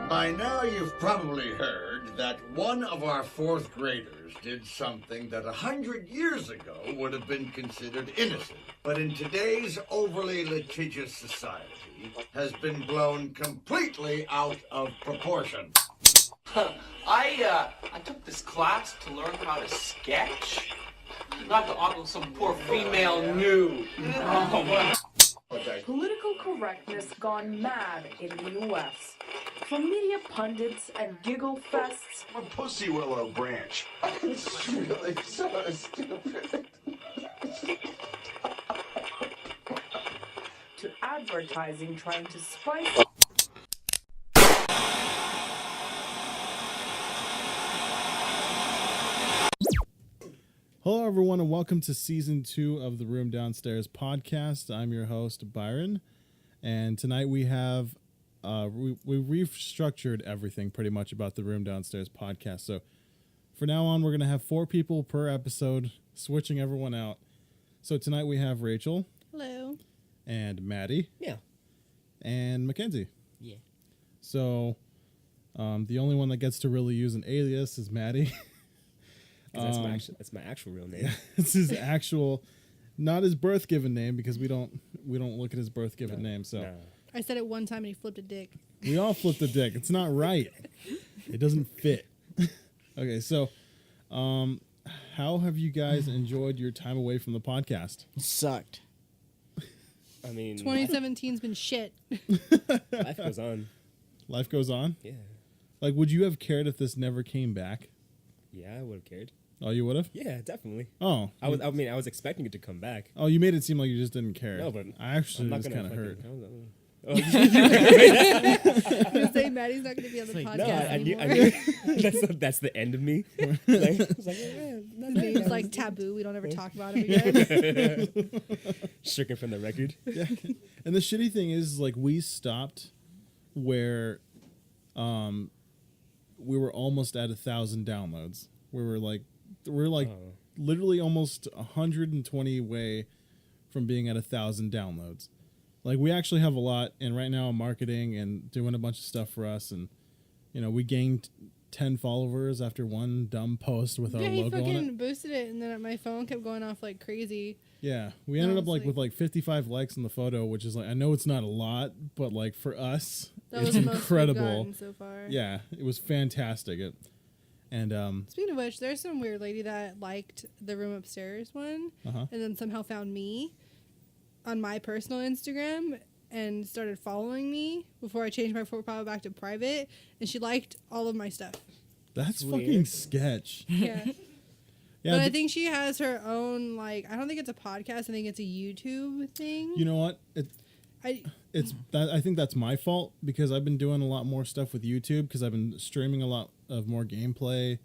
By now you've probably heard that one of our fourth graders did something that 100 years ago would have been considered innocent, but in today's overly litigious society has been blown completely out of proportion. I took this class to learn how to sketch, not to ogle some poor female nude. Political correctness gone mad in the U.S. From media pundits and giggle fests. A pussy willow branch. It's really so stupid. To advertising trying to spice. Hello, everyone, and welcome to Season 2 of the Room Downstairs podcast. I'm your host, Byron, and tonight we have, we restructured everything pretty much about the Room Downstairs podcast. So for now on, we're going to have 4 people per episode, switching everyone out. So tonight we have Rachel. Hello. And Maddie. Yeah. And Mackenzie. Yeah. So the only one that gets to really use an alias is Maddie. That's my actual real name. It's his actual, not his birth given name, because we don't look at his birth given name. So I said it one time and he flipped a dick. We all flipped a dick. It's not right. It doesn't fit. Okay, so how have you guys enjoyed your time away from the podcast? Sucked. I mean, 2017's been shit. life goes on. Life goes on? Yeah. Like, would you have cared if this never came back? Yeah, I would have cared. Oh, you would have? Yeah, definitely. Oh. I was expecting it to come back. Oh, you made it seem like you just didn't care. No, but I actually was kind of fucking hurt. I'm going to say Maddie's not going to be on the podcast anymore. I knew that's the end of me. It's like, His name's like taboo. We don't ever talk about him again. Stricken from the record. Yeah. And the shitty thing is, like, we stopped where we were almost at 1,000 downloads. We're literally almost 120 away from being at 1,000 downloads. Like, we actually have a lot, and right now I'm marketing and doing a bunch of stuff for us, and we gained 10 followers after one dumb post with our logo on it. Yeah, he fucking boosted it, and then my phone kept going off like crazy. Yeah, we ended up with 55 likes on the photo, which is like, I know it's not a lot, but like for us, it's incredible. So far. Yeah, it was fantastic. And speaking of which, there's some weird lady that liked the Room Upstairs one, and then somehow found me on my personal Instagram and started following me before I changed my profile back to private, and she liked all of my stuff. That's fucking sketch. Yeah. Yeah, but I think she has her own, like, I don't think it's a podcast. I think it's a YouTube thing. You know what? I think that's my fault, because I've been doing a lot more stuff with YouTube, because I've been streaming a lot of more gameplay.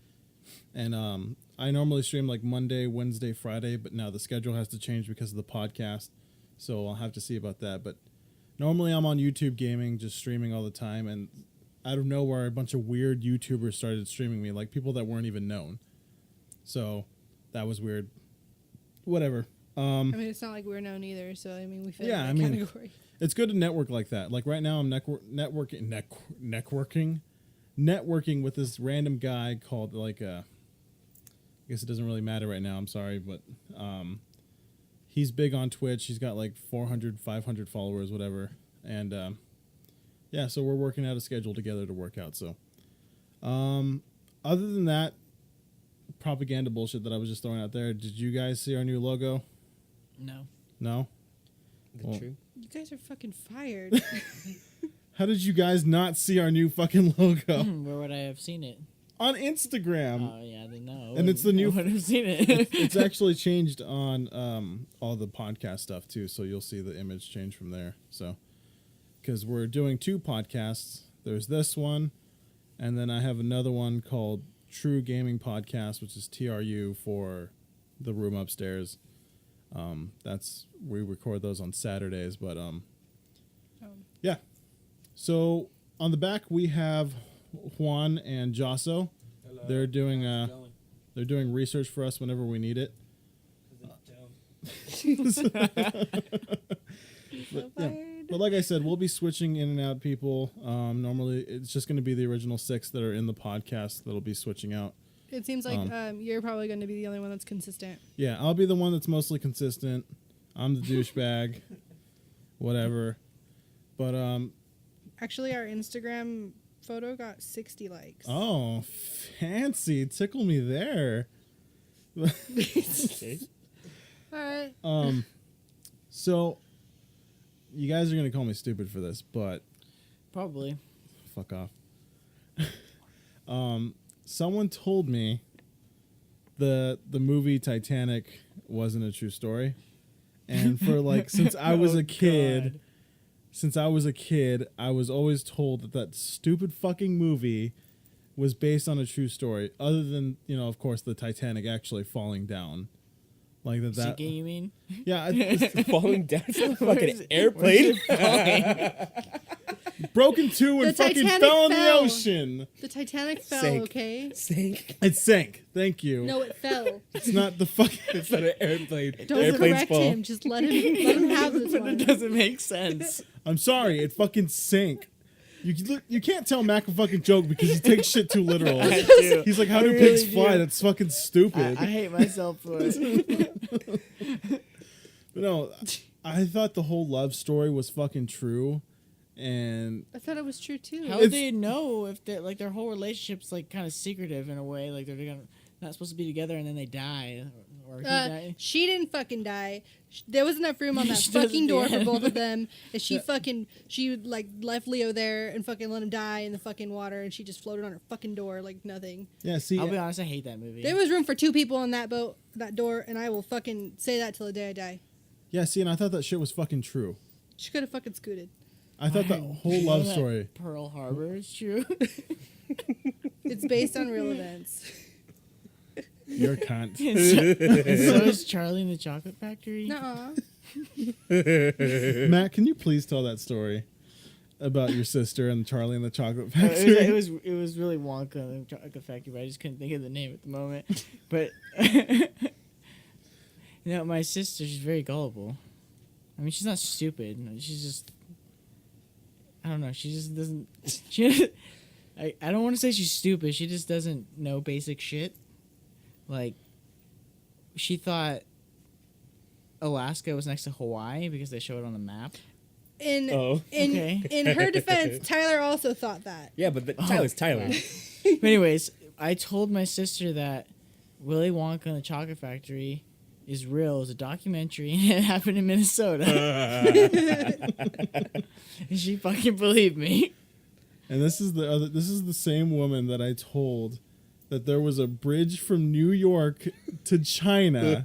And I normally stream like Monday, Wednesday, Friday, but now the schedule has to change because of the podcast. So I'll have to see about that. But normally I'm on YouTube gaming, just streaming all the time. And out of nowhere, a bunch of weird YouTubers started streaming me, like people that weren't even known. So that was weird. Whatever. I mean, it's not like we're known either, so I mean, we fit in that category. It's good to network like that. Like right now, I'm networking with this random guy called I guess it doesn't really matter right now. I'm sorry, but he's big on Twitch. He's got like 400, 500 followers, whatever. And yeah, so we're working out a schedule together to work out. So other than that, propaganda bullshit that I was just throwing out there, did you guys see our new logo? No? True. You guys are fucking fired. How did you guys not see our new fucking logo? Where would I have seen it? On Instagram. Oh, yeah, I didn't know. And it's the new... I would have seen it. It's actually changed on all the podcast stuff, too, so you'll see the image change from there. So, because we're doing 2 podcasts. There's this one, and then I have another one called True Gaming Podcast, which is TRU for the Room Upstairs. We record those on Saturdays, but yeah. So on the back we have Juan and Josso. Hello. They're doing research for us whenever we need it. So But like like I said, we'll be switching in and out people. Normally, it's just going to be the original 6 that are in the podcast that'll be switching out. It seems like you're probably going to be the only one that's consistent. Yeah, I'll be the one that's mostly consistent. I'm the douchebag. Whatever. But, Actually, our Instagram photo got 60 likes. oh, fancy. Tickle me there. Okay. All right. So, you guys are going to call me stupid for this, but Probably. fuck off. Someone told me the movie Titanic wasn't a true story. And for like since I was a kid, I was always told that that stupid fucking movie was based on a true story, other than, you know, of course, the Titanic actually falling down. Like that. Sinking, you mean? Yeah, Falling down from a fucking airplane. broken two and The fucking Titanic fell in the fell. ocean. The Titanic fell, Sank. okay? Sank. It sank. Thank you. No, it fell. It's not the fucking. It's not an airplane. Don't Airplanes correct fall. him. Just let him have this But one. it doesn't make sense. I'm sorry. It fucking sank. You can't tell Mac a fucking joke because he takes shit too literal. I do. He's like, how do I pigs really fly? do. That's fucking stupid. I hate myself for it. But no, I thought the whole love story was fucking true, and I thought it was true too. How would they know if they like their whole relationship's like kind of secretive in a way? Like they're not supposed to be together and then they die, or he died. She didn't fucking die. There was enough room on that She does fucking at the door for end. both of them. And she like left Leo there and fucking let him die in the fucking water, and she just floated on her fucking door like nothing. yeah. See, I'll be honest, I hate that movie. There was room for 2 people on that boat, that door, and I will fucking say that till the day I die. yeah, see, and I thought that shit was fucking true. She could have fucking scooted. I thought that whole You know love that story. Pearl Harbor is true. It's based on real events. You're a cunt. So is Charlie in the Chocolate Factory. Nuh-uh. Matt, can you please tell that story about your sister and Charlie and the Chocolate It Factory? was really Wonka and the Chocolate Factory, but I just couldn't think of the name at the moment. But you know, my sister, she's very gullible. I mean, she's not stupid. She's just, I don't know. She just doesn't. I don't want to say she's stupid. She just doesn't know basic shit. Like, she thought Alaska was next to Hawaii because they show it on the map. In Okay. in her defense, Tyler also thought that. Yeah, but Tyler's Tyler. But anyways, I told my sister that Willy Wonka and the Chocolate Factory is real. It's a documentary and it happened in Minnesota. And she fucking believed me. And this is the same woman that I told that there was a bridge from New York to China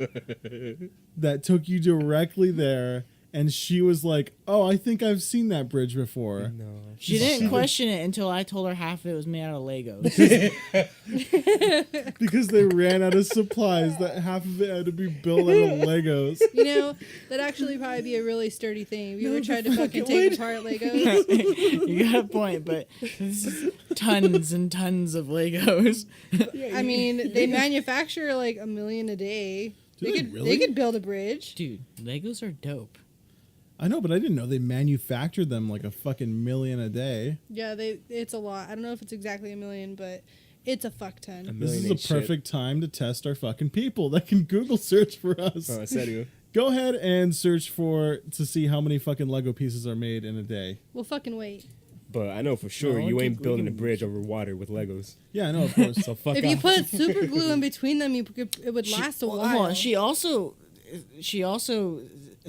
that took you directly there, and she was like, "Oh, I think I've seen that bridge before." No. She didn't question it until I told her half of it was made out of Legos. Because they ran out of supplies, that half of it had to be built out of Legos. You know, that'd actually probably be a really sturdy thing. Have you ever tried to fucking take apart Legos? You got a point, but this is tons and tons of Legos. I mean, they manufacture like 1 million a day. Do they They really? could build a bridge. Dude, Legos are dope. I know, but I didn't know they manufactured them like a fucking million a day. Yeah, it's a lot. I don't know if it's exactly 1 million, but it's a fuck ton. This is Million a ain't shit. perfect time to test our fucking people that can Google search for us. Oh, serio. Go ahead and search to see how many fucking Lego pieces are made in a day. We'll fucking wait. But I know for sure No, you we ain't can- building we a can- bridge over water with Legos. Yeah, I know, of course. So fuck If off. you put super glue in between them, it would last a Hold while. on, she also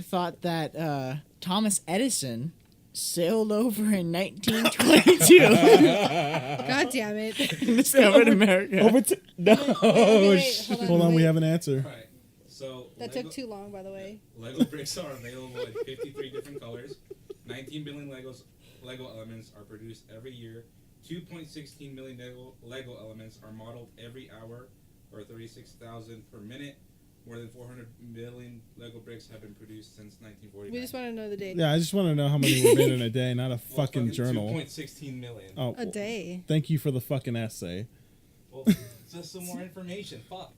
thought that Thomas Edison sailed over in 1922 God damn it. and discovered America. Over to no. Wait, Hold on, we wait. have an answer. Alright, so That took too long, by the way. Lego bricks are available in 53 different colors. 19 billion Lego elements are produced every year. 2.16 million Lego elements are modeled every hour, or 36,000 per minute. More than 400 million Lego bricks have been produced since 1949. We just want to know the date. Yeah, I just want to know how many were made in a day, not a Well, fucking journal. 2.16 million. Oh, A day. thank you for the fucking essay. Well, just some more information. Fuck.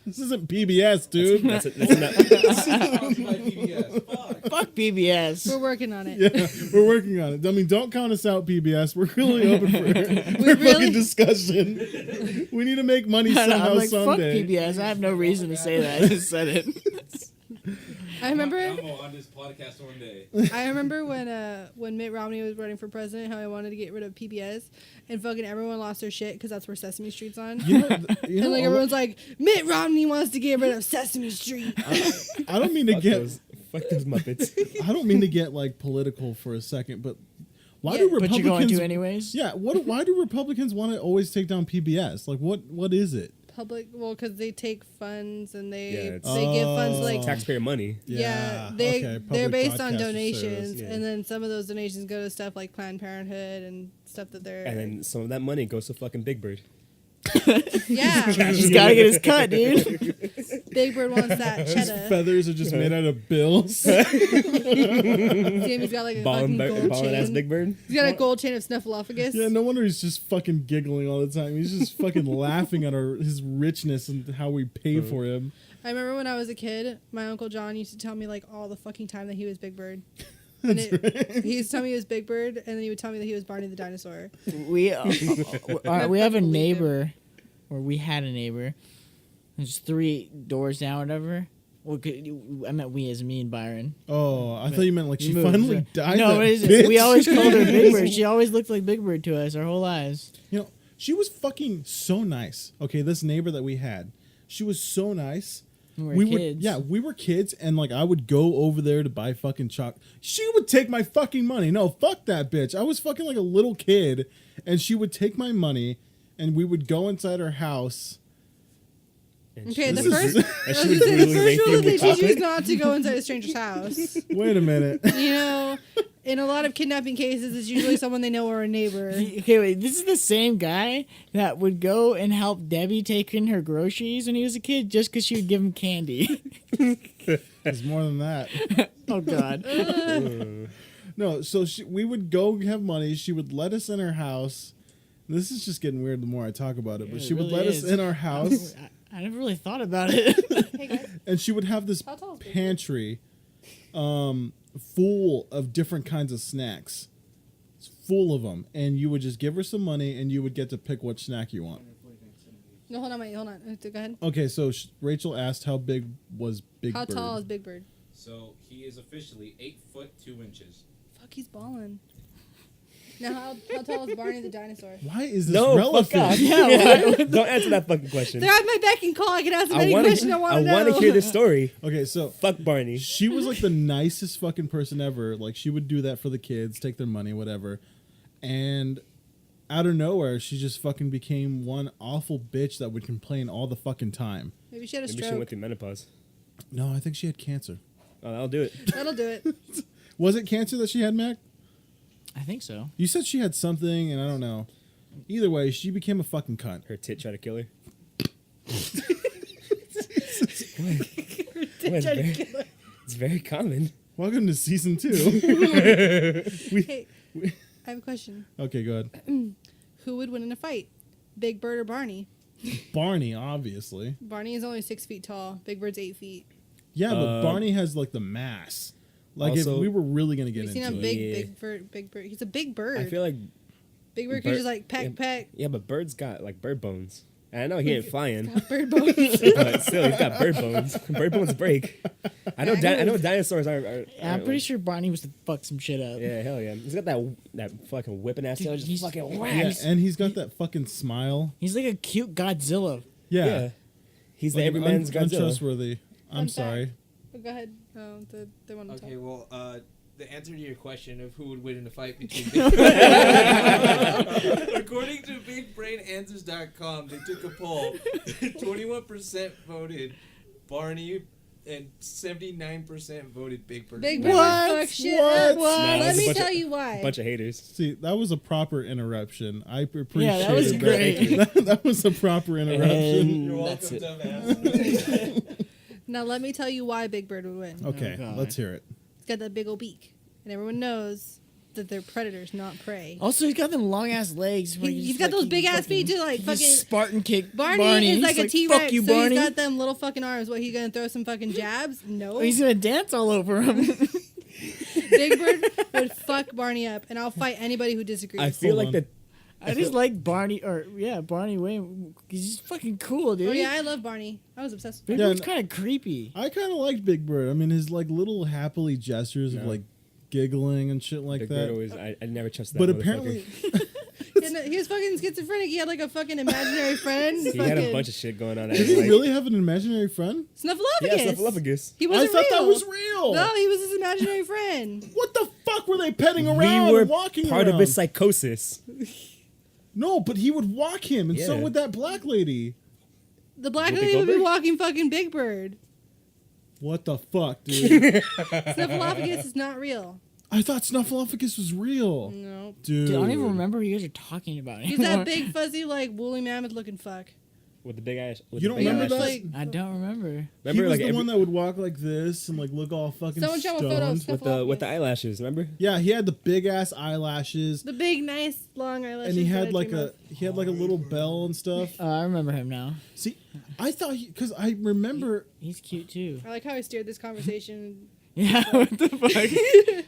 This isn't PBS, dude. That's enough. Sponsored by PBS. Fuck. Fuck PBS. We're working on it. Yeah, we're working on it. I mean, don't count us out, PBS. We're really open for really? fucking discussion. We need to make money somehow I'm like, someday. fuck PBS. I have no reason to say that. I just said it. I remember. I'm on this podcast one day. I remember when Mitt Romney was running for president, how he wanted to get rid of PBS, and fucking everyone lost their shit because that's where Sesame Street's on. You And like everyone's like, Mitt Romney wants to get rid of Sesame Street. I don't mean to get. Fuck those Muppets. I don't mean to get like political for a second, but why Yeah, do but Republicans? But you're going to anyways? Yeah. Why do Republicans want to always take down PBS? Like, what is it? Public, well, because they take funds and Yeah, they it's- give funds like Taxpayer money. yeah, okay, they're public based on broadcaster donations, service. yeah. and then some of those donations go to stuff like Planned Parenthood and stuff that they're And then some of that money goes to fucking Big Bird. yeah. He's got to get his cut, dude. Big Bird wants that His cheddar. feathers are just made out of bills. He's got like a fucking gold Balling ass chain. Big Bird. He's got a gold chain of snuffleupagus. Yeah, no wonder he's just fucking giggling all the time. He's just fucking laughing at his richness and how we pay for him. I remember when I was a kid, my Uncle John used to tell me like all the fucking time that he was Big Bird. And he used to tell me he was Big Bird, and then he would tell me that he was Barney the dinosaur. We have a neighbor, or we had a neighbor. There's 3 doors down, whatever. Well, I meant we as me and Byron. Oh, I thought you meant like she moved. finally died. No, that it isn't. bitch. We always called her Big Bird. She always looked like Big Bird to us our whole lives. You know, she was fucking so nice. Okay, this neighbor that we had, she was so nice. We were kids. We were kids, and like I would go over there to buy fucking chocolate. She would take my fucking money. No, fuck that bitch. I was fucking like a little kid, and she would take my money, and we would go inside her house. Okay, the This first, is- And I she was would gonna say, the brutally first rape rule you is they with teach you is chocolate. not to go inside a stranger's house. Wait a minute. You know, in a lot of kidnapping cases, it's usually someone they know or a neighbor. Okay, wait. This is the same guy that would go and help Debbie take in her groceries when he was a kid, just because she would give him candy. It's more than that. Oh God. No, so we would go have money. She would let us in her house. This is just getting weird the more I talk about it, but Yeah, she it would really let us is. in our house, I never really thought about it. Hey guys, and she would have this how tall is Big Bird? pantry full of different kinds of snacks. It's full of them, and you would just give her some money, and you would get to pick what snack you want. No, hold on, wait, hold on. Go ahead. Okay, so Rachel asked how big was Big How Bird. tall is Big Bird? So he is officially 8 foot 2 inches. Fuck, he's balling. Now, how tall is Barney the dinosaur? Why is this No, relevant? fuck off. Yeah, Don't answer that fucking question. They're at my beck and call. I can ask them I any want question I want to know. to hear this story. Okay, so Fuck Barney. she was like the nicest fucking person ever. Like she would do that for the kids, take their money, whatever. And out of nowhere, she just fucking became one awful bitch that would complain all the fucking time. Maybe she had a Maybe she stroke. went through menopause. No, I think she had cancer. Oh, that'll do it. That'll do it. Was it cancer that she had, Mac? I think so. You said she had something, and I don't know. Either way, she became a fucking cunt. Her tit tried to kill her. It's very common. Welcome to season 2. Hey, I have a question. Okay, go ahead. Who would win in a fight? Big Bird or Barney? Barney, obviously. Barney is only 6 feet tall. Big Bird's 8 feet. Yeah, but Barney has like the mass. Like if Also- we were really gonna get Have you seen into how it. big Yeah. Big Bird? He's a big bird. I feel like Big Bird can just like peck, peck. Yeah, but Bird's got like bird bones. And I know he ain't flying, Bird bones. but still he's got bird bones. Bird bones break. I know. I know dinosaurs are I'm pretty sure Barney was to fuck some shit up. Yeah, hell yeah. He's got that fucking whipping ass tail. Dude, Just he's- fucking Yeah, whacks. and he's got that fucking smile. He's like a cute Godzilla. Yeah. Yeah. He's the Like, everyman's Godzilla. untrustworthy. I'm Fun sorry. fact. Oh, go ahead. They want to Okay, talk. well, the answer to your question of who would win in a fight between according to BigBrainAnswers.com, they took a poll. 21% voted Barney, and 79% voted Big Bird. Big What? Bird fuck shit What? up. Nah, Let that's a me bunch tell of- you why. Bunch of haters. See, that was a proper interruption. I appreciate Yeah, that was it. great. That was a proper interruption. You're That's welcome, it. dumbass. Now let me tell you why Big Bird would win. Okay, Oh, God. let's hear it. He's got that big old beak, and everyone knows that they're predators, not prey. Also, he's got them long ass legs. where He's just got those fucking- big ass fucking- feet too, like he fucking. just Spartan kick Barney is like He's a T-Rex, Fuck you, so Barney. he's got them little fucking arms. What, he gonna throw some fucking jabs? No. Oh, he's gonna dance all over him. Big Bird would fuck Barney up, and I'll fight anybody who disagrees. I feel like I just like Barney, Barney way. He's just fucking cool, dude. Oh yeah, I love Barney. I was obsessed with Big Barney. Bird's kind of creepy. I kind of liked Big Bird. I mean, his like little happily gestures of like giggling and shit like Big that. Bird always, I never trusted that. But motherfucker. apparently, He was fucking schizophrenic. He had like a fucking imaginary friend. he had a bunch of shit going on. did he really have an imaginary friend? Snuffleupagus. Yeah, Snuffleupagus. He wasn't I thought real. that was real. No, he was his imaginary friend. What the fuck were they petting around We were and walking part around? of his psychosis. No, but he would walk him, and so Yeah. would that black lady. The black Whoopi lady would be Goldberg? walking fucking Big Bird. What the fuck, dude? Snuffleupagus is not real. I thought Snuffleupagus was real. No. Dude. Dude, I don't even remember what you guys are talking about He's anymore. that big, fuzzy, like, woolly mammoth looking fuck. With the big eyes. You don't remember that? Like, I don't remember. He Remember, was like the every, one that would walk like this and like look all fucking someone show a photo of stoned. with the eyelashes. Remember? Yeah, he had the big ass eyelashes, the big, nice, long eyelashes. and he that had I like dream a of. little bell and stuff. Oh, I remember him now. See, I thought because I remember. He's cute too. I like how I steered this conversation. Yeah, what the fuck?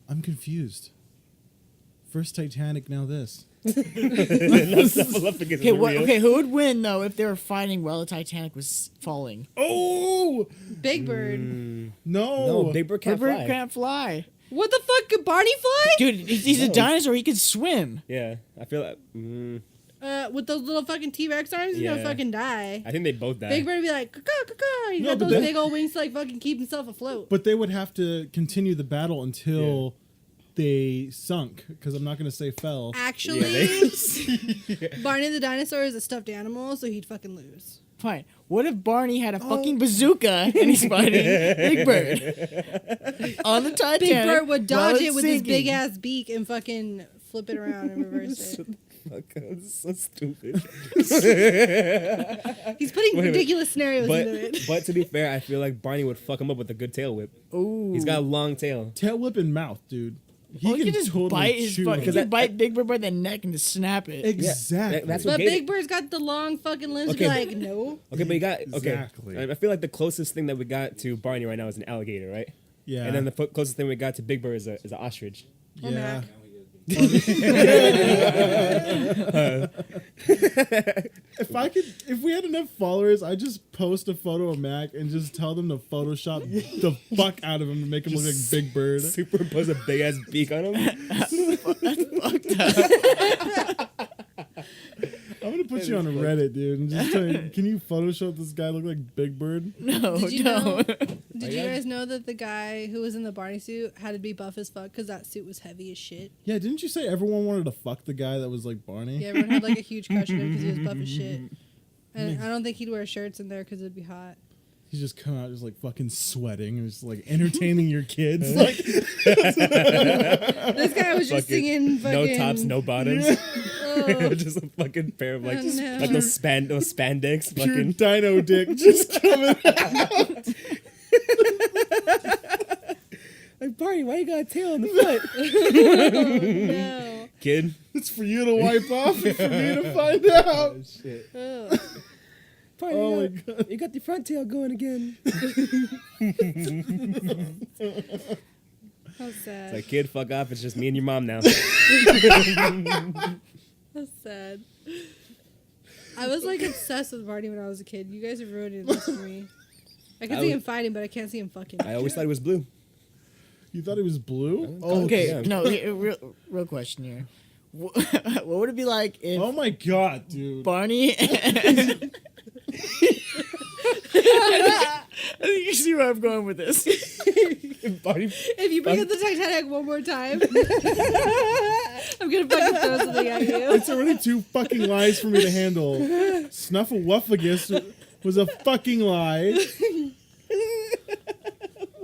I'm confused. First Titanic, now this. Snuffleupagus is Okay, real. okay, who would win though if they were fighting while the Titanic was falling? Oh Big Bird. no! No, Big Bird can't Bird fly. can't fly. What the fuck? Could Barney fly? Dude, he's a dinosaur. He can swim. Yeah, I feel like. With those little fucking T-Rex arms, he's gonna Yeah. fucking die. I think they both die. Big Bird would be like, caw, caw, caw. He No, had but those they- big old wings to like fucking keep himself afloat. But they would have to continue the battle until they sunk. Because I'm not going to say fell. Actually, they- Barney the dinosaur is a stuffed animal, so he'd fucking lose. Fine. What if Barney had a fucking bazooka and he's fighting Big Bird on the Titanic? Big Bird would while dodge it's it with his sinking? big ass beak and fucking flip it around and reverse it. Fuck, this is so stupid. He's putting Wait a minute. ridiculous scenarios but into it. but to be fair, I feel like Barney would fuck him up with a good tail whip. Ooh. He's got a long tail. Tail whip and mouth, dude. He can just bite his chew fucking. him. He can bite Big Bird by the neck and just snap it. Exactly. That's what But gave Big it. Bird's got the long fucking limbs to be Okay. like, no. Okay, but you got okay. Exactly. I feel like the closest thing that we got to Barney right now is an alligator, right? Yeah. And then the closest thing we got to Big Bird is an ostrich. Or yeah. Mac. If we had enough followers, I'd just post a photo of Mac and just tell them to Photoshop the fuck out of him to make him look like Big Bird. Superimpose a big ass beak on him. I'm gonna put you on Reddit, dude, and just tell you, can you Photoshop this guy look like Big Bird? No, Did you know? don't. Did you guys know that the guy who was in the Barney suit had to be buff as fuck because that suit was heavy as shit? Yeah, didn't you say everyone wanted to fuck the guy that was like Barney? Yeah, everyone had like a huge crush on him because he was buff as shit. And I don't think he'd wear shirts in there because it'd be hot. He's just come out just like fucking sweating and just like entertaining your kids. Like, This guy was just Fucking singing fucking... No tops, no bottoms. Oh, Just a fucking pair of like Oh, no. like those spandex pure fucking. dino dick just coming out. Like Barney, why you got a tail on the foot? no. Kid. It's for you to wipe off and for me to find out. Oh. Barney, Oh you my got, you got the front tail going again. How sad. It's like, kid, fuck off. It's just me and your mom now. That's sad. I was like obsessed with Barney when I was a kid. You guys are ruining this for me. I can see him fighting, but I can't see him fucking. I always thought it was blue. You thought it was blue? Oh, Okay, yeah. no, real question here. What would it be like if Oh my god, dude. Barney? I think you see where I'm going with this. Barney, If you bring up the Titanic one more time, I'm gonna fucking throw something at you. It's already two fucking lies for me to handle. Snuffleupagus was a fucking lie.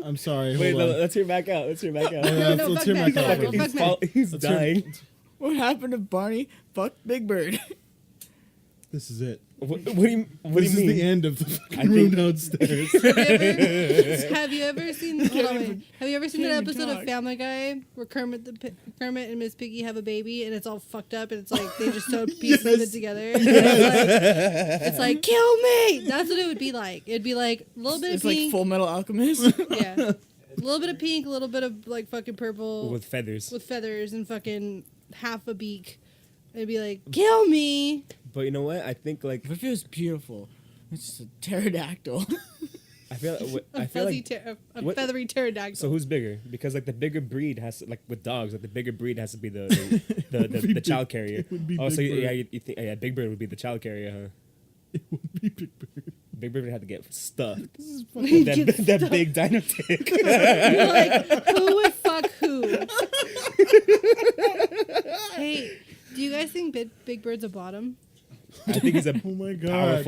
I'm sorry. wait, hold on. let's hear back out. Let's hear back out. Yeah, No, let's fuck hear Mac, back no, out. fuck Mac. He's Let's hear- dying. What happened if Barney fucked Big Bird? This is it. What do you This is mean? the end of the fucking room downstairs. Have you ever seen? Hold on, wait. Have you ever seen that Can't even episode of talk. Family Guy where Kermit and Miss Piggy have a baby and it's all fucked up and it's like they just sewed pieces of it Yes. together? And it's like kill me. That's what it would be like. It'd be like a little bit It's of like pink. Full Metal Alchemist. Yeah. A little bit of pink, a little bit of like fucking purple with feathers. with feathers and fucking half a beak. It'd be like, kill me. But you know what? I think like What if it was beautiful? It's just a pterodactyl. I feel A what- feathery pterodactyl. so who's bigger? Because like the bigger breed has like with dogs, like the bigger breed has to be the child carrier. It would be Oh, so Big yeah, Bird. you think Big Bird would be the child carrier, huh? It would be Big Bird. Big Bird would have to get stuffed. This is He'd that get that stuffed. big dino dick. You're like, who would fuck who? Hey, do you guys think Big Bird's a bottom? I think he's a Oh my god.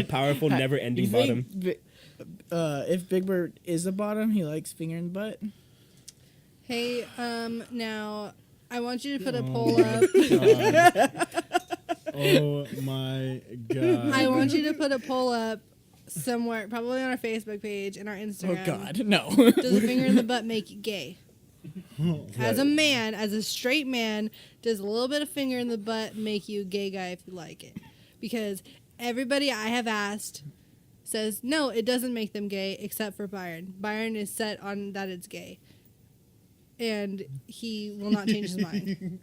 powerful, never-ending You think bottom. if Big Bird is a bottom, he likes finger in the butt. Hey, now I want you to put a poll up. Oh my god. I want you to put a poll up somewhere, probably on our Facebook page and our Oh Instagram. God, no. Does a finger in the butt make you gay? As a man, as a straight man, does a little bit of finger in the butt make you a gay guy if you like it? Because everybody I have asked says no, it doesn't make them gay, except for Byron. Byron is set on that it's gay, and he will not change his mind.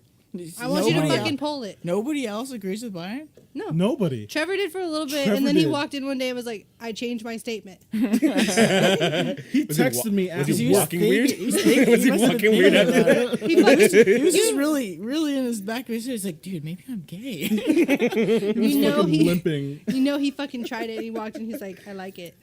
I want you to Nobody fucking el- poll it. Nobody else agrees with Byron. No. Nobody. Trevor did for a little bit, Trevor and then he did. walked in one day and was like, I changed my statement. He Was he texted me was he after. walking weird? He was thinking- Was he must have walking been weird thinking after about that? it. He fucking, He was just really in his back of his head. He's like, dude, maybe I'm gay. you know Fucking he, limping. you know he fucking tried it. And he walked in. He's like, I like it.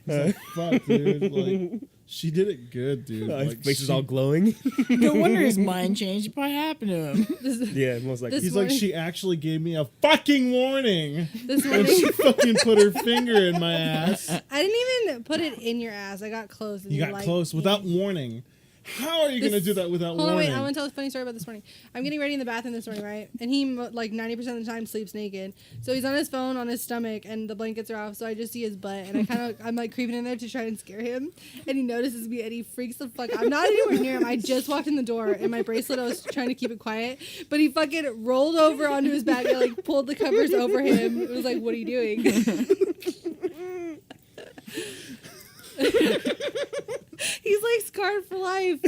Fuck, dude. Like, she did it good, dude. His Like, face is she- all glowing. No wonder his mind changed. It probably happened to him. Yeah, most likely. This He's like, morning- she actually gave me a fucking warning. This And morning, she fucking put her finger in my ass. I didn't even put it in your ass. I got close. And You got like, close without warning. How are you going to do that without Hold on, warning? wait. I want to tell a funny story about this morning. I'm getting ready in the bathroom this morning, right? And he, like, 90% of the time sleeps naked. So he's on his phone on his stomach, and the blankets are off, so I just see his butt. And I'm, like, creeping in there to try and scare him. And he notices me, and he freaks the fuck out. I'm not anywhere near him. I just walked in the door, and my bracelet, I was trying to keep it quiet. But he fucking rolled over onto his back and, like, pulled the covers over him. It was like, what are you doing? He's like scarred for life,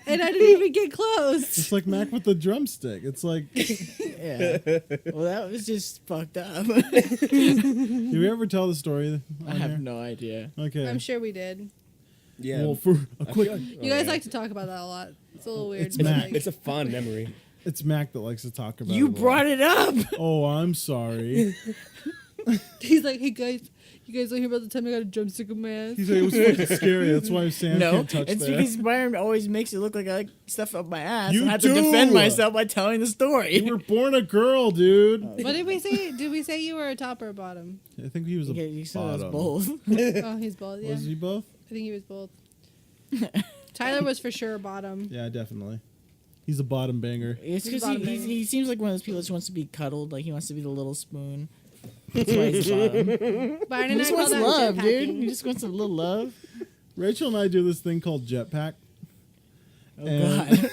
and I didn't even get close. It's like Mac with the drumstick. It's like, Yeah. Well, that was just fucked up. did we ever tell the story? I on have here? no idea. Okay. I'm sure we did. Yeah. Well, for a quick, You guys like to talk about that a lot. It's a little weird. It's but, Mac. like, It's a fond memory. it's Mac that likes to talk about You it a lot. brought it up. Oh, I'm sorry. he's like, hey guys, you guys don't hear about the time I got a drumstick in my ass? He said it was fucking scary. That's why Sam No, can't touch it's that. because Byron always makes it look like I like stuff up my ass. You and I have to do. defend myself by telling the story. You were born a girl, dude. What did we say? Did we say you were a top or a bottom? I think he was a Yeah, you said it was bottom. both. Oh, he's both. Yeah, Was he both? I think he was both. Tyler was for sure a bottom. Yeah, definitely. He's a bottom banger. It's He's because bottom he banger. seems like one of those people that just wants to be cuddled. Like he wants to be the little spoon. That's why he's a bottom. Byron He and I just call wants that love, dude. jetpacking. He just wants a little love. Rachel and I do this thing called jetpack. Oh And- God.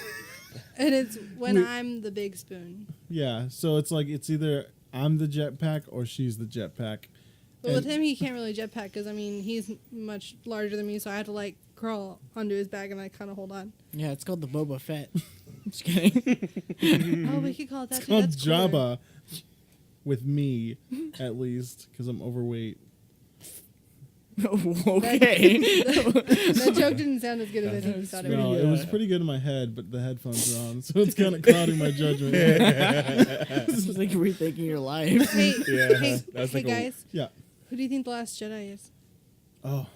And it's when We- I'm the big spoon. Yeah, so it's like it's either I'm the jetpack or she's the jetpack. But with And- him, he can't really jetpack because I mean he's much larger than me, so I had to like crawl onto his back and I kind of hold on. Yeah, it's called the Boba Fett. Just kidding. Oh, we could call it that It's too. called That's cooler. Jabba. With me, at least, because I'm overweight. Okay. That joke didn't sound as good as I think you thought it would. No, it was pretty good in my head, but the headphones are on, so it's kind of clouding my judgment. This is like rethinking your life. Hey, Yeah, hey, that was hey like a- guys, Yeah. who do you think the Last Jedi is? Oh.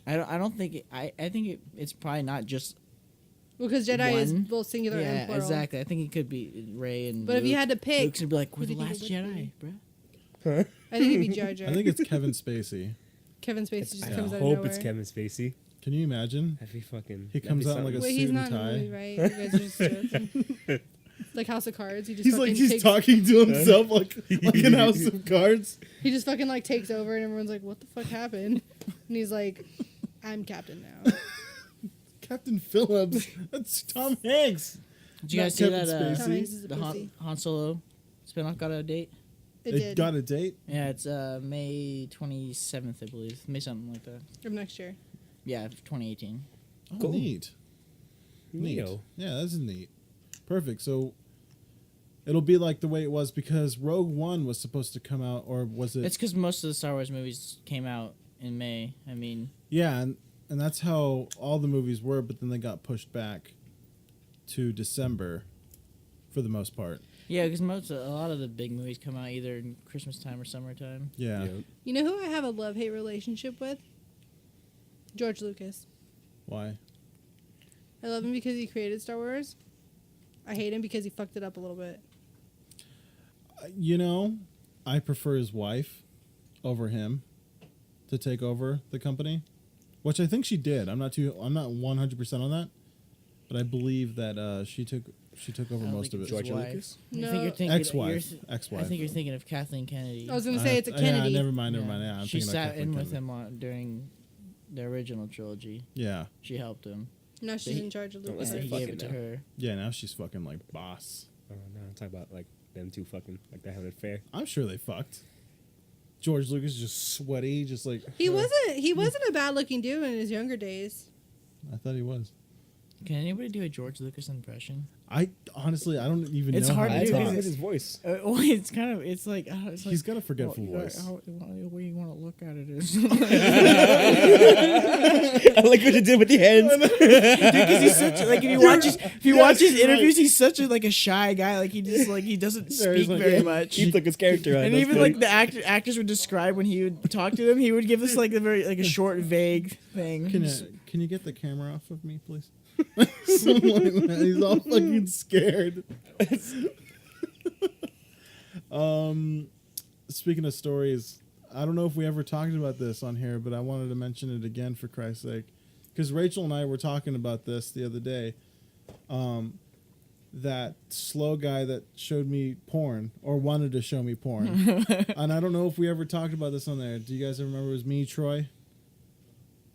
I don't think it, I think it's probably not just Well, because Jedi is One. both singular and yeah, plural. exactly. I think it could be Ray and But if you had to pick, Luke's gonna be like, who we're do the you last think it would Jedi, be? bro. I think it'd be Jar Jar. I think it's Kevin Spacey. Kevin Spacey just I comes out of hope nowhere. it's Kevin Spacey. Can you imagine? That'd be fucking. He that'd comes be out in, like, a Wait, suit he's and not in the tie. movie, right? You guys are just joking. Like House of Cards. He just He's fucking like he's takes, talking to himself like in House of Cards. He just fucking like takes over, and everyone's like, "What the fuck happened?" And he's like, "I'm captain now." Captain Phillips. That's Tom Hanks. Did you Not guys see Kevin that Spacey. Tom Hanks is a the pussy. Han Solo spinoff got a date? It They did got a date. Yeah, it's May 27th, I believe. May something like that. of next year. Yeah, 2018. Oh, Cool. neat. Neo. Yeah, that's neat. Perfect. So it'll be like the way it was because Rogue One was supposed to come out, or was it? It's because most of the Star Wars movies came out in May. I mean, Yeah, and that's how all the movies were, but then they got pushed back to December for the most part. yeah, because a lot of the big movies come out either in Christmas time or summertime. Yeah. Yeah. You know who I have a love-hate relationship with? George Lucas. Why? I love him because he created Star Wars. I hate him because he fucked it up a little bit. You know, I prefer his wife over him to take over the company, which I think she did. I'm not 100% on that, but I believe that she took over I don't most think of it. it's his George wife. Lucas? No. I think you're thinking Ex-wife. I Ex-wife. think you're thinking of Kathleen Kennedy. I was going to say it's a Kennedy. Yeah, never mind. Yeah, I'm she thinking sat about in Kathleen with Kennedy. him during the original trilogy. Yeah. She helped him. Now she's in charge of Don't Lucas. listen And to he fucking gave it to now. her. Yeah, now she's fucking like boss. Oh, no, I'm talking about like them two fucking like they having an affair. I'm sure they fucked. George Lucas is just sweaty, just like He wasn't a bad-looking dude in his younger days. I thought he was. Can anybody do a George Lucas impression? I honestly, I don't even It's know hard how to he do talks. With his voice. Well, it's kind of it's like He's got a forgetful voice. The way you want to look at it is. I like what you did with the hands. Because he's such like if you watch his interviews, he's such a like a shy guy. Like he doesn't speak like, very yeah. much. He took his character on. And That's even funny. like the actors would describe when he would talk to them, he would give us like a very like a short, vague thing. Can you get the camera off of me, please? Something like that. He's all fucking scared. Speaking of stories, I don't know if we ever talked about this on here, but I wanted to mention it again for Christ's sake, because Rachel and I were talking about this the other day. That slow guy that showed me porn or wanted to show me porn, and I don't know if we ever talked about this on there. Do you guys remember? It was me, Troy.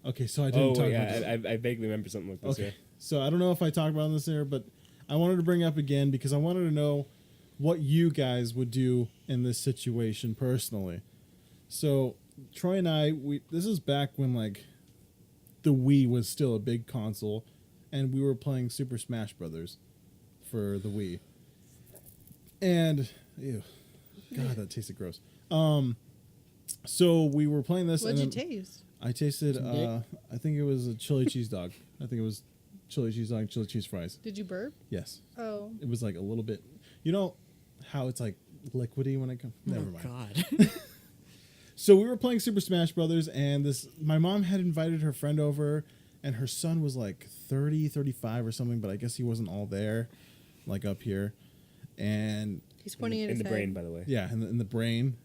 Okay, so I didn't talk about this. I vaguely remember something like this. Okay. Yeah. So I don't know if I talked about this there, but I wanted to bring it up again because I wanted to know what you guys would do in this situation personally. So Troy and I, this is back when like the Wii was still a big console, and we were playing Super Smash Brothers for the Wii. And ew, God, that tasted gross. So we were playing this. What'd and you then taste? I tasted. Some dick? I think it was a chili cheese dog. I think it was chili cheese dog, chili cheese fries. Did you burp? Yes. Oh. It was like a little bit. You know how it's like liquidy when it comes. Never mind. God. So we were playing Super Smash Brothers, and my mom had invited her friend over, and her son was like 30, 35 or something, but I guess he wasn't all there, like up here, and He's pointing at in his the head. brain, by the way. yeah, in the brain,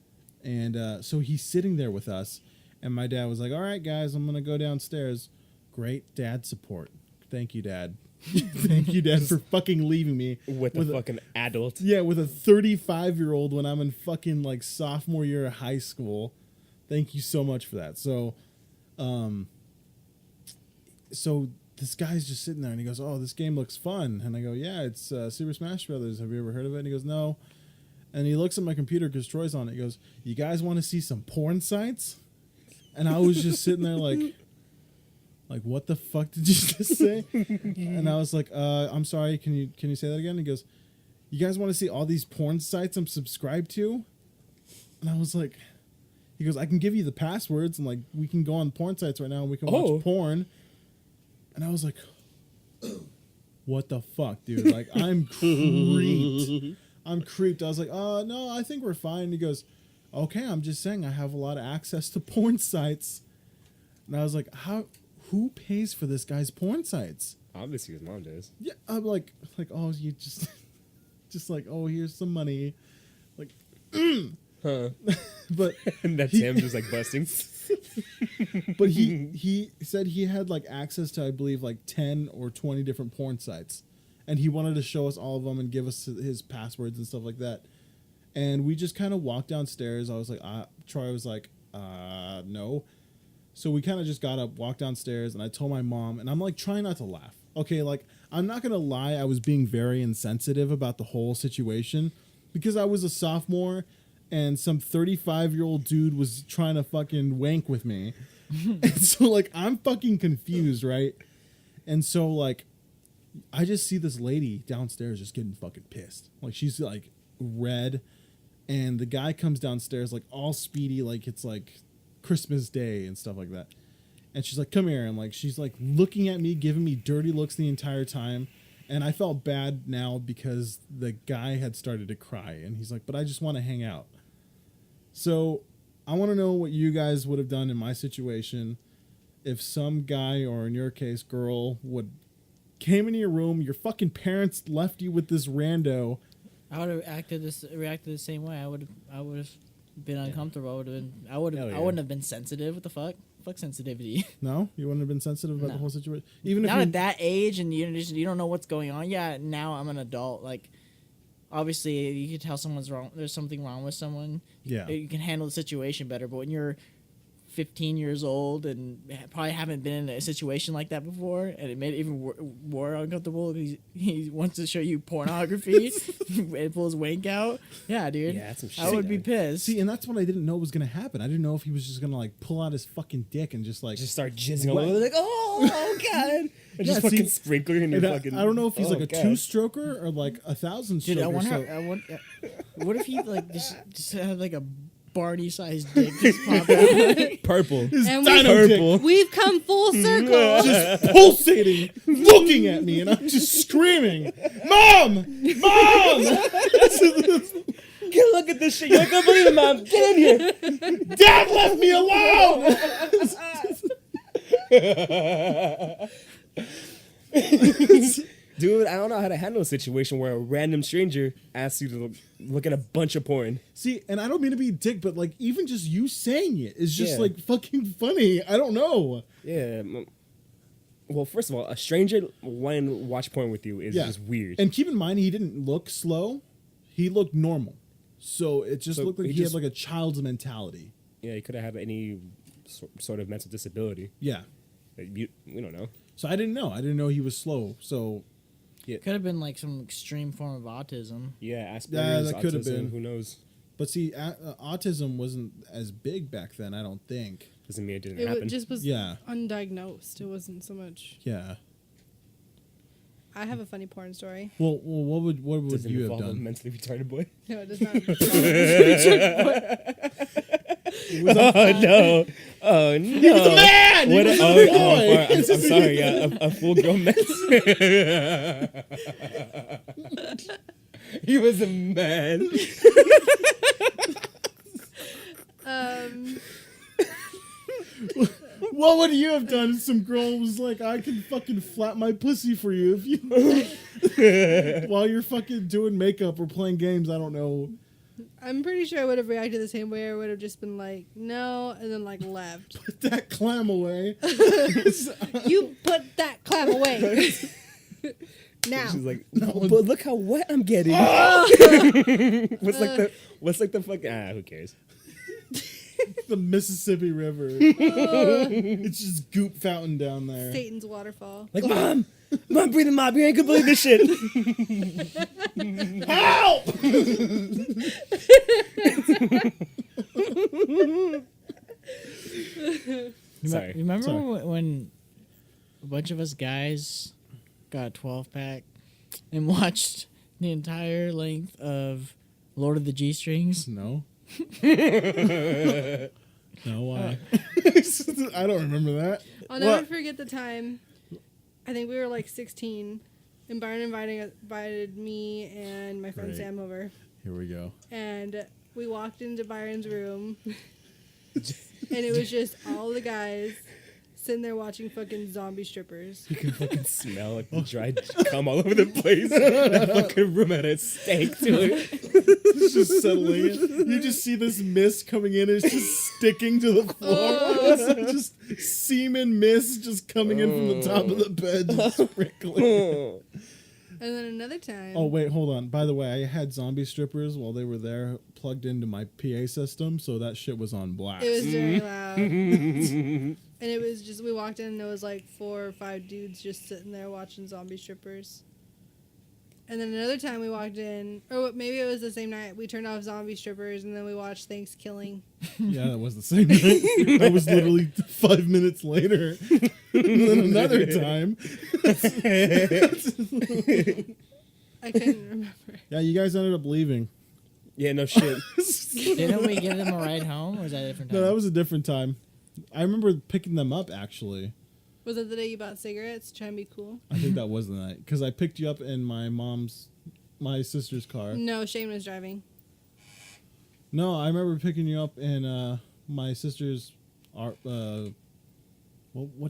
and so he's sitting there with us, and my dad was like, "All right, guys, I'm gonna go downstairs." Great dad support. Thank you, Dad. Thank you, Dad, for fucking leaving me With a fucking adult. Yeah, with a 35-year-old when I'm in fucking like sophomore year of high school. Thank you so much for that. So, so this guy's just sitting there and he goes, "Oh, this game looks fun." And I go, "Yeah, it's Super Smash Brothers. Have you ever heard of it?" And he goes, "No." And he looks at my computer because Troy's on it. He goes, "You guys want to see some porn sites?" And I was just sitting there like, what the fuck did you just say? And I was like, I'm sorry, can you say that again? He goes, "You guys want to see all these porn sites I'm subscribed to?" And I was like, he goes, "I can give you the passwords and like we can go on porn sites right now and we can watch porn." And I was like, what the fuck, dude? Like I'm creeped. I'm creeped. I was like, no, I think we're fine. He goes, "Okay, I'm just saying I have a lot of access to porn sites." And I was like, who pays for this guy's porn sites? Obviously, his mom does. Yeah, I'm like, oh, you just like, oh, here's some money, like, Huh. but And that's him just like busting. but he said he had like access to, I believe, like 10 or 20 different porn sites, and he wanted to show us all of them and give us his passwords and stuff like that. And we just kind of walked downstairs. I was like, Troy was like, no. So we kind of just got up, walked downstairs, and I told my mom, and I'm like trying not to laugh. Okay, like I'm not gonna lie, I was being very insensitive about the whole situation because I was a sophomore and some 35-year-old dude was trying to fucking wank with me. And so like I'm fucking confused, right? And so, like, I just see this lady downstairs just getting fucking pissed. Like, she's, like, red. And the guy comes downstairs, like, all speedy, like it's, like, Christmas Day and stuff like that. And she's like, come here. And, like, she's, like, looking at me, giving me dirty looks the entire time. And I felt bad now because the guy had started to cry. And he's like, but I just want to hang out. So I want to know what you guys would have done in my situation if some guy, or in your case, girl, came into your room, your fucking parents left you with this rando. I would have reacted the same way. I would have been uncomfortable. I wouldn't have been sensitive. What the fuck? Fuck sensitivity. No, you wouldn't have been sensitive about the whole situation. Even not if at that age, and you don't know what's going on. Yeah, now I'm an adult. Like, obviously, you can tell someone's wrong. There's something wrong with someone. Yeah, you can handle the situation better. But when you're 15 years old and probably haven't been in a situation like that before, and it made it even more uncomfortable. He wants to show you pornography and pull his wank out. Yeah, dude. Yeah, that's some shit. I would be pissed. See, and that's what I didn't know was gonna happen. I didn't know if he was just gonna like pull out his fucking dick and just start jizzing all over, like, oh god, and just fucking sprinkler in your fucking. I don't know if he's like a 2-stroker or like 1,000 stroker. Dude, what if he like just had like a Barney-sized dick just pop out? Purple. And purple. We've come full circle. Just pulsating, looking at me, and I'm just screaming, Mom! Mom! Get look at this shit. You ain't gonna believe it, Mom. Get in here. Dad left me alone! Dude, I don't know how to handle a situation where a random stranger asks you to look at a bunch of porn. See, and I don't mean to be a dick, but like even just you saying it is just like fucking funny. I don't know. Yeah. Well, first of all, a stranger wanting to watch porn with you is just weird. And keep in mind, he didn't look slow. He looked normal. So it just looked like he had like a child's mentality. Yeah, he could have had any sort of mental disability. Yeah. We don't know. So I didn't know. I didn't know he was slow. So... Yeah. Could have been like some extreme form of autism. Yeah, Asperger's, that could have been. Who knows? But see, autism wasn't as big back then, I don't think. Doesn't mean it didn't happen. It just was undiagnosed. It wasn't so much. Yeah. I have a funny porn story. Well, what would you have done? A mentally retarded boy? No, it does not. Oh no! Oh no! He was a man. What I'm sorry. A full-grown man. He was a man. What would you have done if some girl was like, I can fucking flap my pussy for you if you while you're fucking doing makeup or playing games? I don't know. I'm pretty sure I would have reacted the same way. I would have just been like, no, and then like left. Put that clam away. You put that clam away. Now. She's like, no, but look how wet I'm getting. What's like the fucking who cares? The Mississippi River. It's just goop fountain down there. Satan's waterfall. Like, Mom, breathe him up. You ain't gonna believe this shit. Help! Sorry. Remember when a bunch of us guys got a 12-pack and watched the entire length of Lord of the G-Strings? No. No, why? I don't remember that. I'll never forget the time. I think we were like 16, and Byron invited me and my friend Sam over. Here we go. And we walked into Byron's room, and it was just all the guys sitting there watching fucking zombie strippers. You can fucking smell like the dried cum all over the place. That fucking room had a stank to it. It's just settling in. You just see this mist coming in, and it's just sticking to the floor. It's like just semen mist just coming in from the top of the bed, just sprinkling. And then another time. Oh, wait, hold on. By the way, I had zombie strippers while they were there plugged into my PA system, so that shit was on blast. It was very loud. And it was just, we walked in and there was like 4 or 5 dudes just sitting there watching zombie strippers. And then another time we walked in, or maybe it was the same night, we turned off zombie strippers and then we watched Thanksgiving. Yeah, that was the same night. That was literally 5 minutes later. And then another time. I couldn't remember. Yeah, you guys ended up leaving. Yeah, no shit. Didn't we give them a ride home, or was that a different time? No, that was a different time. I remember picking them up, actually. Was it the day you bought cigarettes to try and be cool? I think that was the night. Because I picked you up in my sister's car. No, Shane was driving. No, I remember picking you up in my sister's... what's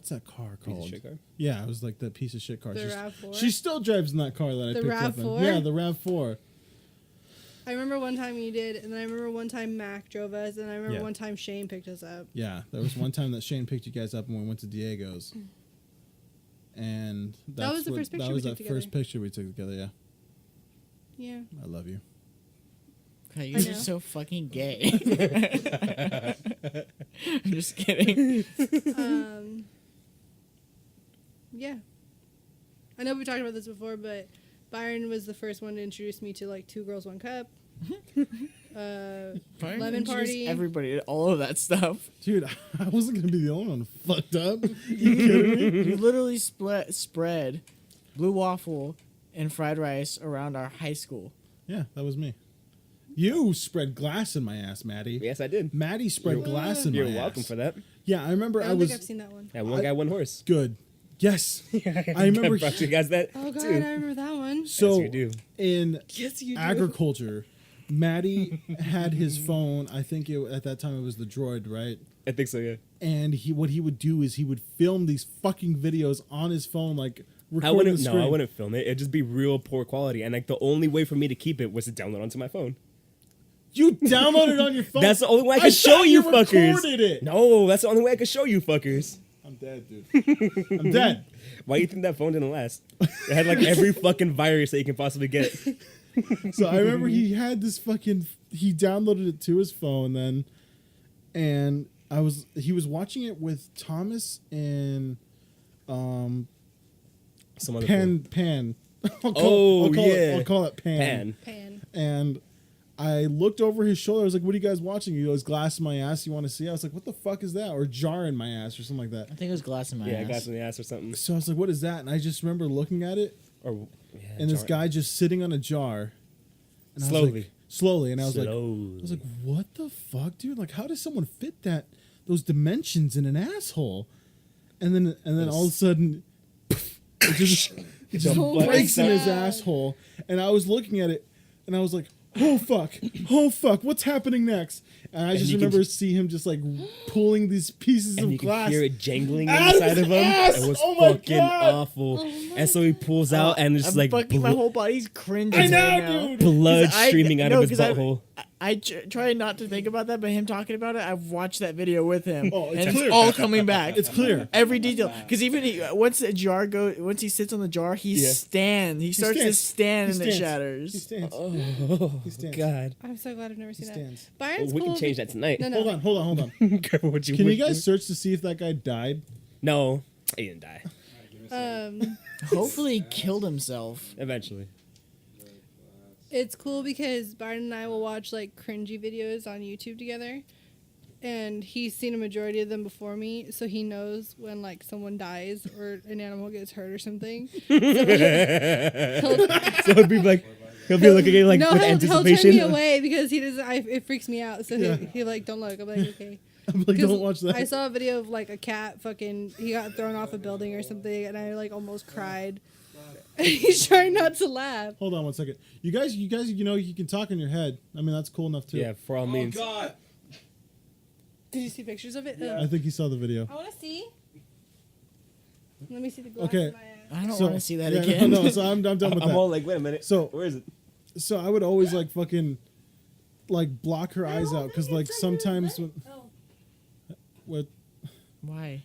that car called? Piece of shit car? Yeah, it was like the piece of shit car. The She's- RAV4? She still drives in that car that I The picked up in. RAV4? Yeah, the RAV4. I remember one time you did, and then I remember one time Mac drove us, and I remember Yeah. one time Shane picked us up. Yeah, there was one time that Shane picked you guys up when we went to Diego's. And That was the first picture That we was took that first together. picture we took together, yeah. Yeah. I love you. God, I you're know. so fucking gay. I'm just kidding. Yeah. I know we talked about this before, but Byron was the first one to introduce me to like 2 Girls, 1 Cup. Byron Lemon introduced Party. Everybody did all of that stuff. Dude, I wasn't going to be the only one fucked up. You kidding me? You literally spread blue waffle and fried rice around our high school. Yeah, that was me. You spread glass in my ass, Maddie. Yes, I did. Maddie spread glass in my You're ass. welcome for that. Yeah, I remember I I don't was... think I've seen that one. Yeah, one guy, one horse. Good. Yes. I remember... brought you guys that. Oh, God, too. I remember that one. So, Yes, you do. in Yes, you do. agriculture, Maddie had his phone. I think at that time it was the Droid, right? I think so, yeah. And what he would do is he would film these fucking videos on his phone, like recording I wouldn't. the No, screen. I wouldn't film it. It'd just be real poor quality, and like the only way for me to keep it was to download onto my phone. You downloaded it on your phone. That's the only way I could show thought you recorded fuckers. it. No, that's the only way I could show you fuckers. I'm dead, dude. I'm dead. Why do you think that phone didn't last? It had like every fucking virus that you can possibly get. So I remember he had this fucking. He downloaded it to his phone then, and he was watching it with Thomas and Some other Pan. I'll call it Pan. Pan. And I looked over his shoulder. I was like, "What are you guys watching?" He goes, "Glass in my ass. You want to see?" I was like, "What the fuck is that?" Or jar in my ass or something like that. I think it was glass in my Yeah, ass. glass in the ass or something. So I was like, "What is that?" And I just remember looking at it, Or and this guy just sitting on a jar, and I was Slowly. like, slowly, and I was Slowly. like, "What the fuck, dude? Like, how does someone fit those dimensions in an asshole?" And then all of a sudden, it just breaks in his asshole, and I was looking at it, and I was like, oh fuck, what's happening next? And I just you can remember seeing him just like pulling these pieces and of you glass. can hear it jangling out of inside his of him. ass! It was Oh my fucking God! awful. And so he pulls out and it's I'm like fucking, my whole body's cringing. I know, right now. dude. blood 'Cause streaming out of his 'cause butthole. I try not to think about that, but him talking about it, I've watched that video with him, Oh, it's and clear. it's all coming back. It's clear. Every detail, because even once he sits on the jar, he Yeah. stands. He starts to stands. stand, He and it stands. shatters. He stands. Oh, He stands. God. I'm so glad I've never seen that. stands. Byron's We can cool change be- that tonight. No, no. Hold on. Careful what you Can you wish guys for. search to see if that guy died? No, he didn't die. Hopefully, he killed himself. Eventually. It's cool because Byron and I will watch like cringy videos on YouTube together, and he's seen a majority of them before me, so he knows when like someone dies or an animal gets hurt or something. So it'd be like, he'll be looking at it like no, with he'll turn anticipation. me away because he doesn't. It freaks me out. So Yeah. he like don't look. I'm like okay. I'm like, 'Cause don't watch that. I saw a video of like a cat he got thrown off a building or something, and I like almost cried. He's trying not to laugh. Hold on one second. You guys, you can talk in your head. I mean, that's cool enough too. Yeah, for all means. God. Did you see pictures of it? I think he saw the video. I want to see. Let me see the glass Okay. in my ass. I don't So- want to see that yeah, again. No, so I'm done with I'm that. all like, wait a minute. So- where is it? So I would always like fucking like block her eyes out because like sometimes what Why?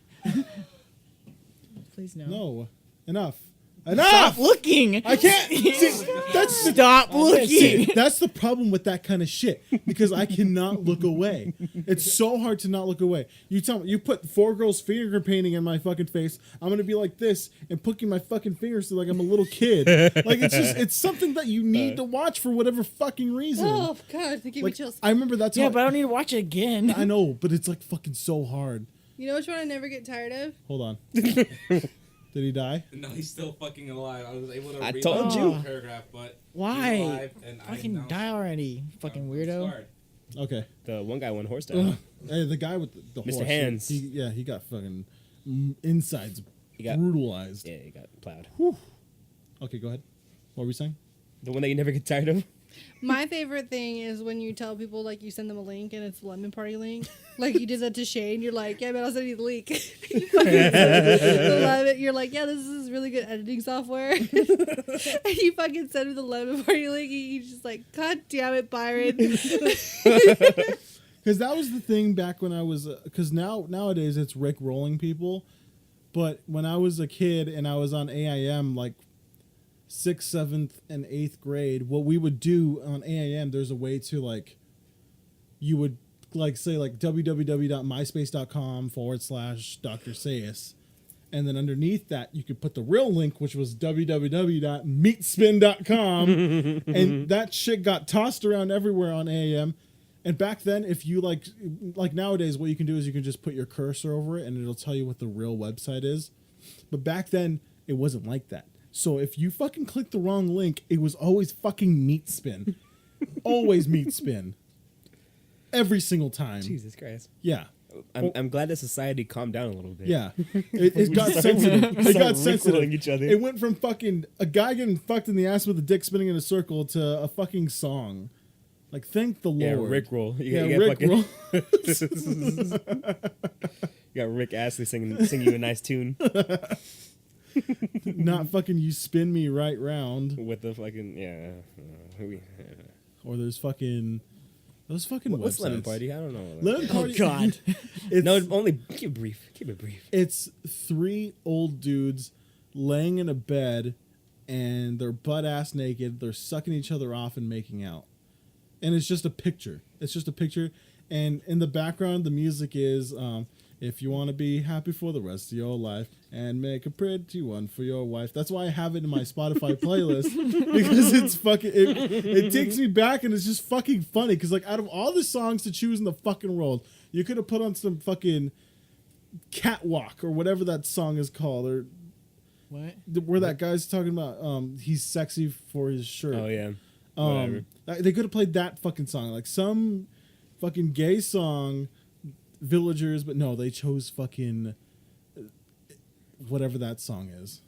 Please no. no enough Stop looking. I can't see, that's the Stop looking. See, that's the problem with that kind of shit because I cannot look away. It's so hard to not look away. You tell me, you put 4 girls finger painting in my fucking face, I'm gonna be like this and putting my fucking fingers to like I'm a little kid. Like it's something that you need to watch for whatever fucking reason. Oh God, they give me Like, chills. I remember that's Yeah, how but I don't need to watch it again. I know, but it's like fucking so hard. You know which one I never get tired of? Hold on. Did he die? No, he's still fucking alive. I was able to I read told the you. paragraph, but Why? he's alive, and Fucking I'm now die already, fucking weirdo. scarred. Okay. The one guy went horse down. Hey, the guy with the Mr. horse, Hands. He got fucking insides He got brutalized. Yeah, he got plowed. Whew. Okay, go ahead. What were we saying? The one that you never get tired of. My favorite thing is when you tell people, like, you send them a link and it's a lemon party link. Like, you did that to Shane. You're like, yeah, man, I'll send you the link. You fucking love it. You're like, yeah, this is really good editing software. And you fucking send him the lemon party link. And he's just like, God damn it, Byron. Because that was the thing back when I was... Because nowadays it's Rick rolling people. But when I was a kid and I was on AIM, like... 6th, 7th, and 8th grade, what we would do on AIM, there's a way to like, you would like say like www.myspace.com/Dr. Sayus. And then underneath that, you could put the real link, which was www.meatspin.com. And that shit got tossed around everywhere on AIM. And back then, if you like nowadays, what you can do is you can just put your cursor over it and it'll tell you what the real website is. But back then, it wasn't like that. So if you fucking clicked the wrong link, it was always fucking meat spin. Always meat spin. Every single time. Jesus Christ. Yeah. I'm glad that society calmed down a little bit. Yeah. It got sensitive. It got sensitive. Each other. It went from fucking a guy getting fucked in the ass with a dick spinning in a circle to a fucking song. Like, thank the Yeah, Lord. Rickroll. Rickroll. You got Rick Astley singing you a nice tune. Not fucking you spin me right round. With the fucking, Or there's fucking... Those fucking What's websites. Lemon Party? I don't know. Lemon Party. Oh, God. No, only keep it brief. Keep it brief. It's 3 old dudes laying in a bed and they're butt ass naked. They're sucking each other off and making out. And it's just a picture. It's just a picture. And in the background, the music is, if you want to be happy for the rest of your life and make a pretty one for your wife. That's why I have it in my Spotify playlist, because it's fucking, it takes me back and it's just fucking funny. Because like out of all the songs to choose in the fucking world, you could have put on some fucking Catwalk or whatever that song is called, or What? where that guy's talking about he's sexy for his shirt. Oh yeah. Whatever. They could have played that fucking song, like some fucking gay song, Villagers, but no, they chose fucking whatever that song is.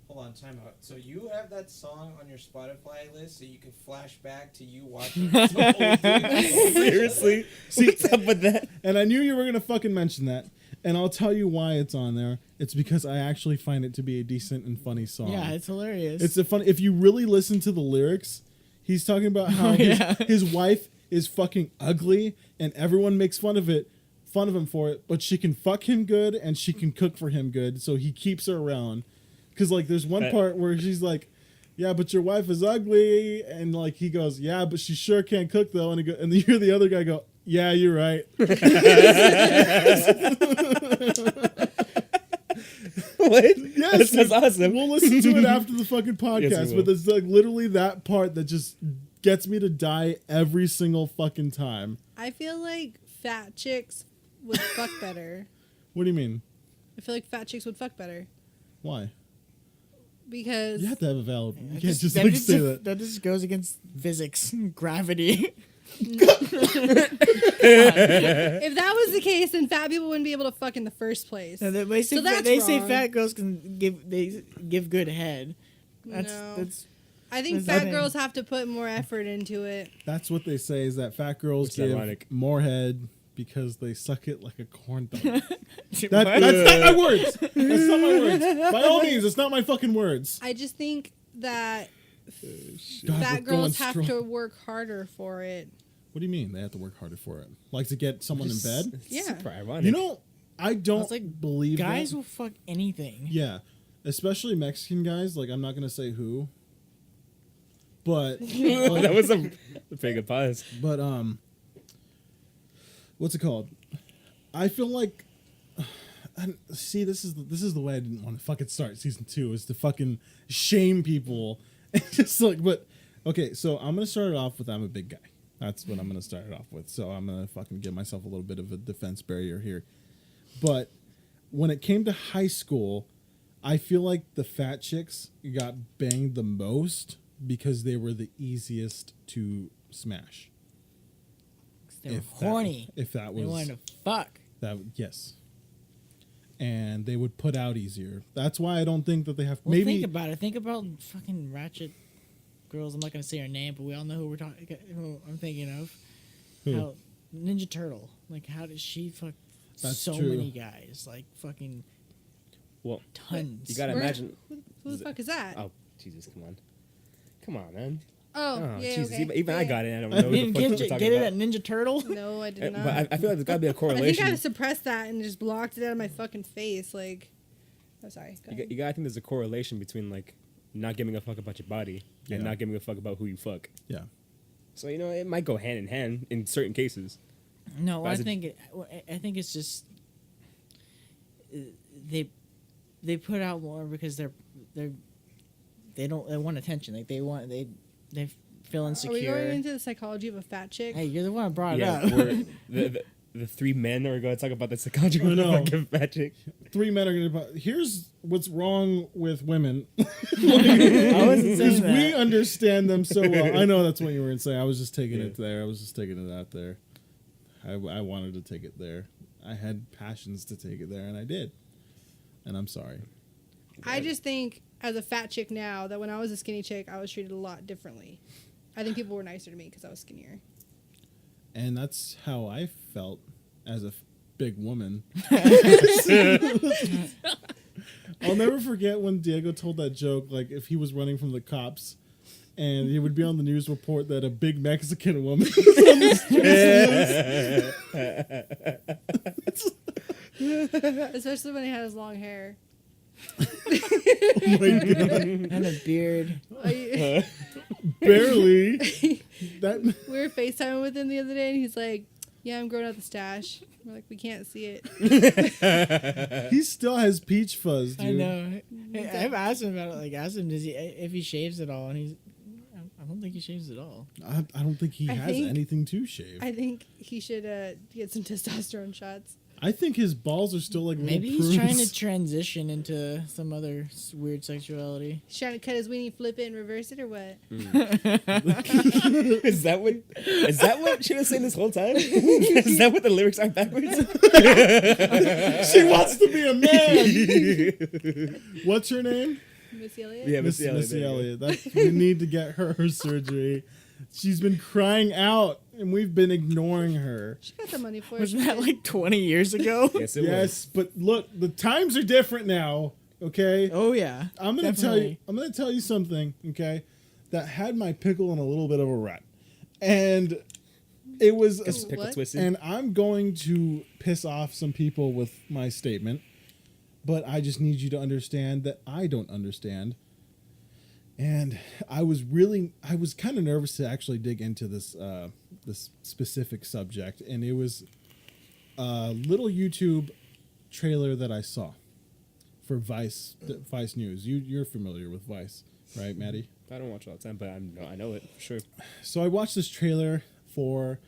Hold on, time out. So you have that song on your Spotify list so you can flash back to you watching the whole thing? Seriously? See, What's up with that? And I knew you were gonna fucking mention that, and I'll tell you why it's on there. It's because I actually find it to be a decent and funny song. Yeah, it's hilarious. It's a fun. If you really listen to the lyrics, he's talking about how his wife is fucking ugly, and everyone makes fun of him for it. But she can fuck him good, and she can cook for him good, so he keeps her around. Because like, there's one part where she's like, "Yeah, but your wife is ugly," and like he goes, "Yeah, but she sure can't cook though," and you hear the other guy go, "Yeah, you're right." What? Yes, that's awesome. We'll listen to it after the fucking podcast, Yes, we but will. it's like literally that part that just gets me to die every single fucking time. I feel like fat chicks would fuck better. What do you mean? I feel like fat chicks would fuck better. Why? Because You have to have a valid. You That can't just that like just- say that. That just goes against physics, gravity. if that was the case, then fat people wouldn't be able to fuck in the first place. No, they say, So that's they say wrong. fat girls can give good head. That's No. that's I think That's fat the girls have to put more effort into it. That's what they say, is that fat girls Which is give ironic. more head because they suck it like a corn dog. What? That's not my words. That's not my words. By all means, it's not my fucking words. I just think that God, we're fat going girls have strong. to work harder for it. What do you mean they have to work harder for it? Like to get someone in bed? Yeah. Super ironic. You know, I don't It's like believe guys that. will fuck anything. Yeah, especially Mexican guys. Like, I'm not gonna say who, but that was a pretty good pause. but what's it called? I feel like, and see, this is the way I didn't want to fucking start season 2, is to fucking shame people. It's just like, but okay, so I'm gonna start it off with, I'm a big guy. That's what I'm gonna start it off with. So I'm gonna fucking give myself a little bit of a defense barrier here. But when it came to high school, I feel like the fat chicks got banged the most because they were the easiest to smash. They were horny. If that was, they wanted to fuck. That yes. And they would put out easier. That's why I don't think that they have. Well, maybe think about it. Think about fucking ratchet girls. I'm not gonna say her name, but we all know who who I'm thinking of. Who? How Ninja Turtle. Like, how does she fuck That's so true. many guys? Like, fucking Well, tons. you gotta imagine. Who the fuck is that? Oh, Jesus, come on, man. Oh, yeah, Jesus, okay. even I Yeah. got it. I don't know what the fuck Get you're it talking about. at Ninja Turtle? No, I did not. But I feel like there's gotta be a I think correlation. I suppressed that and just blocked it out of my fucking face. Like, I'm sorry. Go ahead. You gotta think there's a correlation between like not giving a fuck about your body and not giving a fuck about who you fuck. Yeah. So it might go hand in hand in certain cases. No, But I as a- think it's just they put out more because they want attention. Like they feel insecure. Are we going into the psychology of a fat chick? Hey, you're the one who brought it Yeah, up. where the three men are going to talk about the psychology of I know. the fucking fat chick. 3 men are gonna. Here's what's wrong with women. I wasn't saying Because we that. understand them so well. I know that's what you were saying. I was just taking it there. I was just taking it out there. I wanted to take it there. I had passions to take it there, and I did. And I'm sorry. I just think, as a fat chick now, that when I was a skinny chick, I was treated a lot differently. I think people were nicer to me because I was skinnier. And that's how I felt as a big woman. I'll never forget when Diego told that joke, like if he was running from the cops and he would be on the news report that a big Mexican woman was on the streets. Especially when he had his long hair. Oh my God. And a beard. Barely. That We were FaceTiming with him the other day, and he's like, "Yeah, I'm growing out the stash." We're like, "We can't see it." he still has peach fuzz, dude. I know. Hey, I've asked him about it. Like, asked him if he shaves at all, and I don't think he shaves at all. I don't think he has anything to shave. I think he should get some testosterone shots. I think his balls are still like Maybe little he's trying prunes. to transition into some other weird sexuality. He's trying to cut his weenie, flip it, and reverse it, or what? Is that what she was saying this whole time? Is that what the lyrics are backwards? She wants to be a man. What's her name? Missy Elliott? Yeah, Missy Missy Elliott. We need to get her surgery. She's been crying out, and we've been ignoring her. She got the money for it. Wasn't that like 20 years ago? Yes, it was. Yes, but look, the times are different now. Okay. Oh yeah. I'm gonna tell you. I'm gonna tell you something. Okay, that had my pickle in a little bit of a rut, and it was. Pickle twisted. And I'm going to piss off some people with my statement, but I just need you to understand that I don't understand. And I was kind of nervous to actually dig into this specific subject, and it was a little YouTube trailer that I saw for Vice News. You're familiar with Vice, right, Maddie? I don't watch it all the time, but I know it for sure. So I watched this trailer for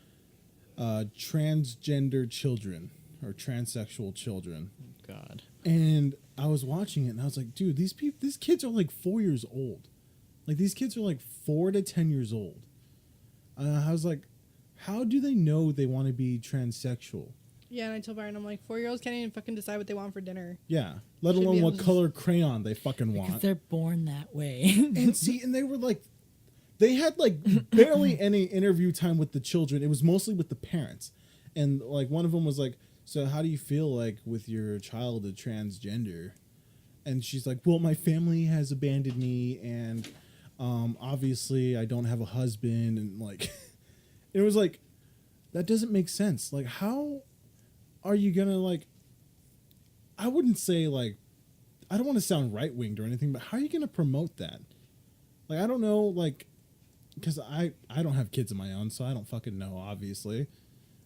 transgender children or transsexual children. God. And I was watching it, and I was like, dude, these kids are like 4 years old. Like, these kids are like 4 to 10 years old. I was like, how do they know they want to be transsexual? Yeah, and I told Byron, I'm like, 4-year-olds can't even fucking decide what they want for dinner. Yeah, let Should alone be what able to- color crayon they fucking Because want. they're born that way. And see, and they were like, they had like barely any interview time with the children. It was mostly with the parents. And like one of them was like, so how do you feel like with your child a transgender? And she's like, well, my family has abandoned me, and obviously I don't have a husband, and like it was like, that doesn't make sense. Like, how are you gonna, like, I wouldn't say, like, I don't want to sound right-winged or anything, but how are you gonna promote that? Like, I don't know, like, because I don't have kids of my own, so I don't fucking know, obviously.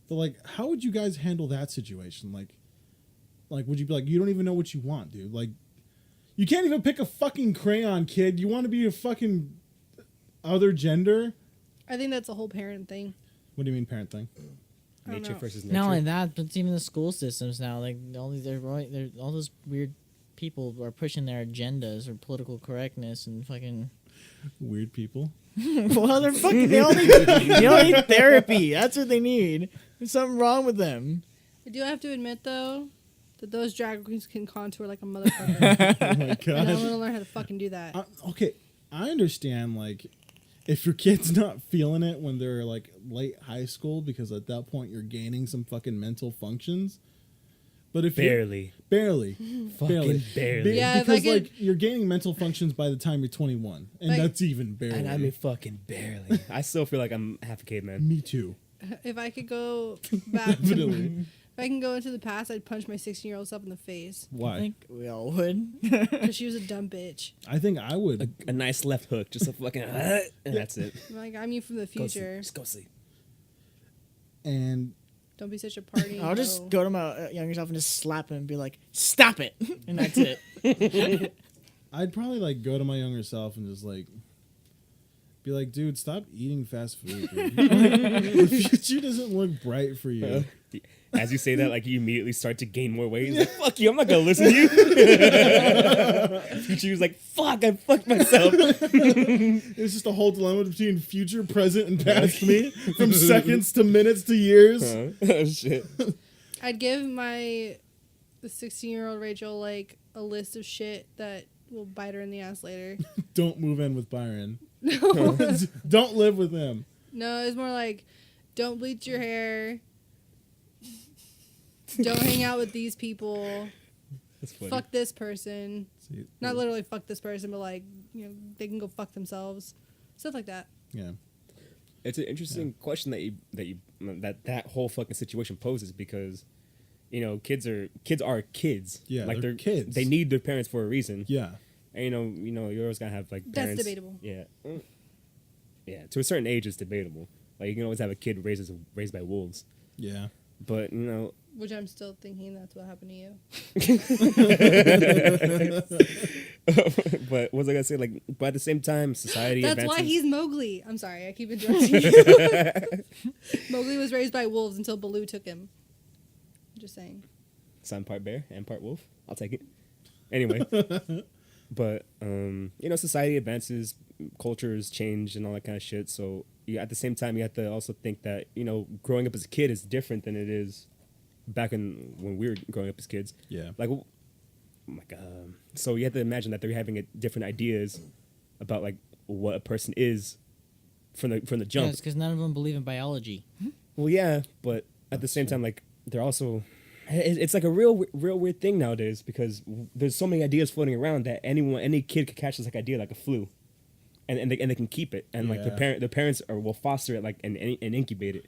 But like, how would you guys handle that situation? Like would you be like, you don't even know what you want, dude? Like, you can't even pick a fucking crayon, kid. You want to be a fucking other gender? I think that's a whole parent thing. What do you mean, parent thing? Nature know. versus nature. Not only that, but even the school systems now, like all those weird people are pushing their agendas or political correctness and fucking Weird people. well, they're fucking they all need therapy. That's what they need. There's something wrong with them. I do have to admit though that those drag queens can contour like a motherfucker. Oh my And gosh. I'm gonna learn how to fucking do that. Okay, I understand, like, if your kid's not feeling it when they're, like, late high school, because at that point you're gaining some fucking mental functions. But if Barely. Barely. Fucking barely. Yeah, if because, I could- like, you're gaining mental functions by the time you're 21. And Like- that's even barely. And I mean fucking barely. I still feel like I'm half a caveman. Me too. If I could go back, Definitely. if I can go into the past, I'd punch my 16-year-old self in the face I Why? think we all would. because she was a dumb bitch. I think I would. A nice left hook, just a fucking and that's it. Like I'm you from the Go sleep. future. Just go sleep. And Don't be such a party. I'll just go to my younger self and just slap him and be like, "Stop it," and that's it. I'd probably, like, go to my younger self and just, like, be like, dude, stop eating fast food. Dude. The future doesn't look bright for you. As you say that, like you immediately start to gain more weight. He's like, "Fuck you! I'm not gonna listen to you." Future was like, "Fuck! I fucked myself." It's just a whole dilemma between future, present, and past me, from seconds to minutes to years. Oh shit! I'd give the 16-year-old Rachel like a list of shit that will bite her in the ass later. Don't move in with Byron. No, Don't live with him. no, it's more like don't bleach your hair. Don't hang out with these people. That's funny. Fuck this person. See, Not literally fuck this person, but like, you know, they can go fuck themselves. Stuff like that. Yeah. It's an interesting question that whole fucking situation poses because, you know, kids are kids. Yeah, like they're kids. They need their parents for a reason. Yeah. And you know, you're always gonna have like That's parents. debatable. Yeah. Yeah. To a certain age, it's debatable. Like you can always have a kid raised by wolves, Yeah. but you know. Which I'm still thinking that's what happened to you. But what was I gonna say? Like, but at the same time, society. That's advances. why he's Mowgli. I'm sorry, I keep interrupting you. Mowgli was raised by wolves until Baloo took him. Just saying. So I'm part bear and part wolf. I'll take it. Anyway, but you know, society advances, cultures change, and all that kind of shit. So at the same time, you have to also think that you know, growing up as a kid is different than it is back when we were growing up as kids. Yeah. Like, oh my god. So you have to imagine that they're having different ideas about like what a person is from the jump. Yes, because none of them believe in biology. Well, yeah, but at the same time, like they're also, it's like a real weird thing nowadays because there's so many ideas floating around that any kid could catch this like idea like a flu, and they can keep it, and like their parents will foster it like and incubate it,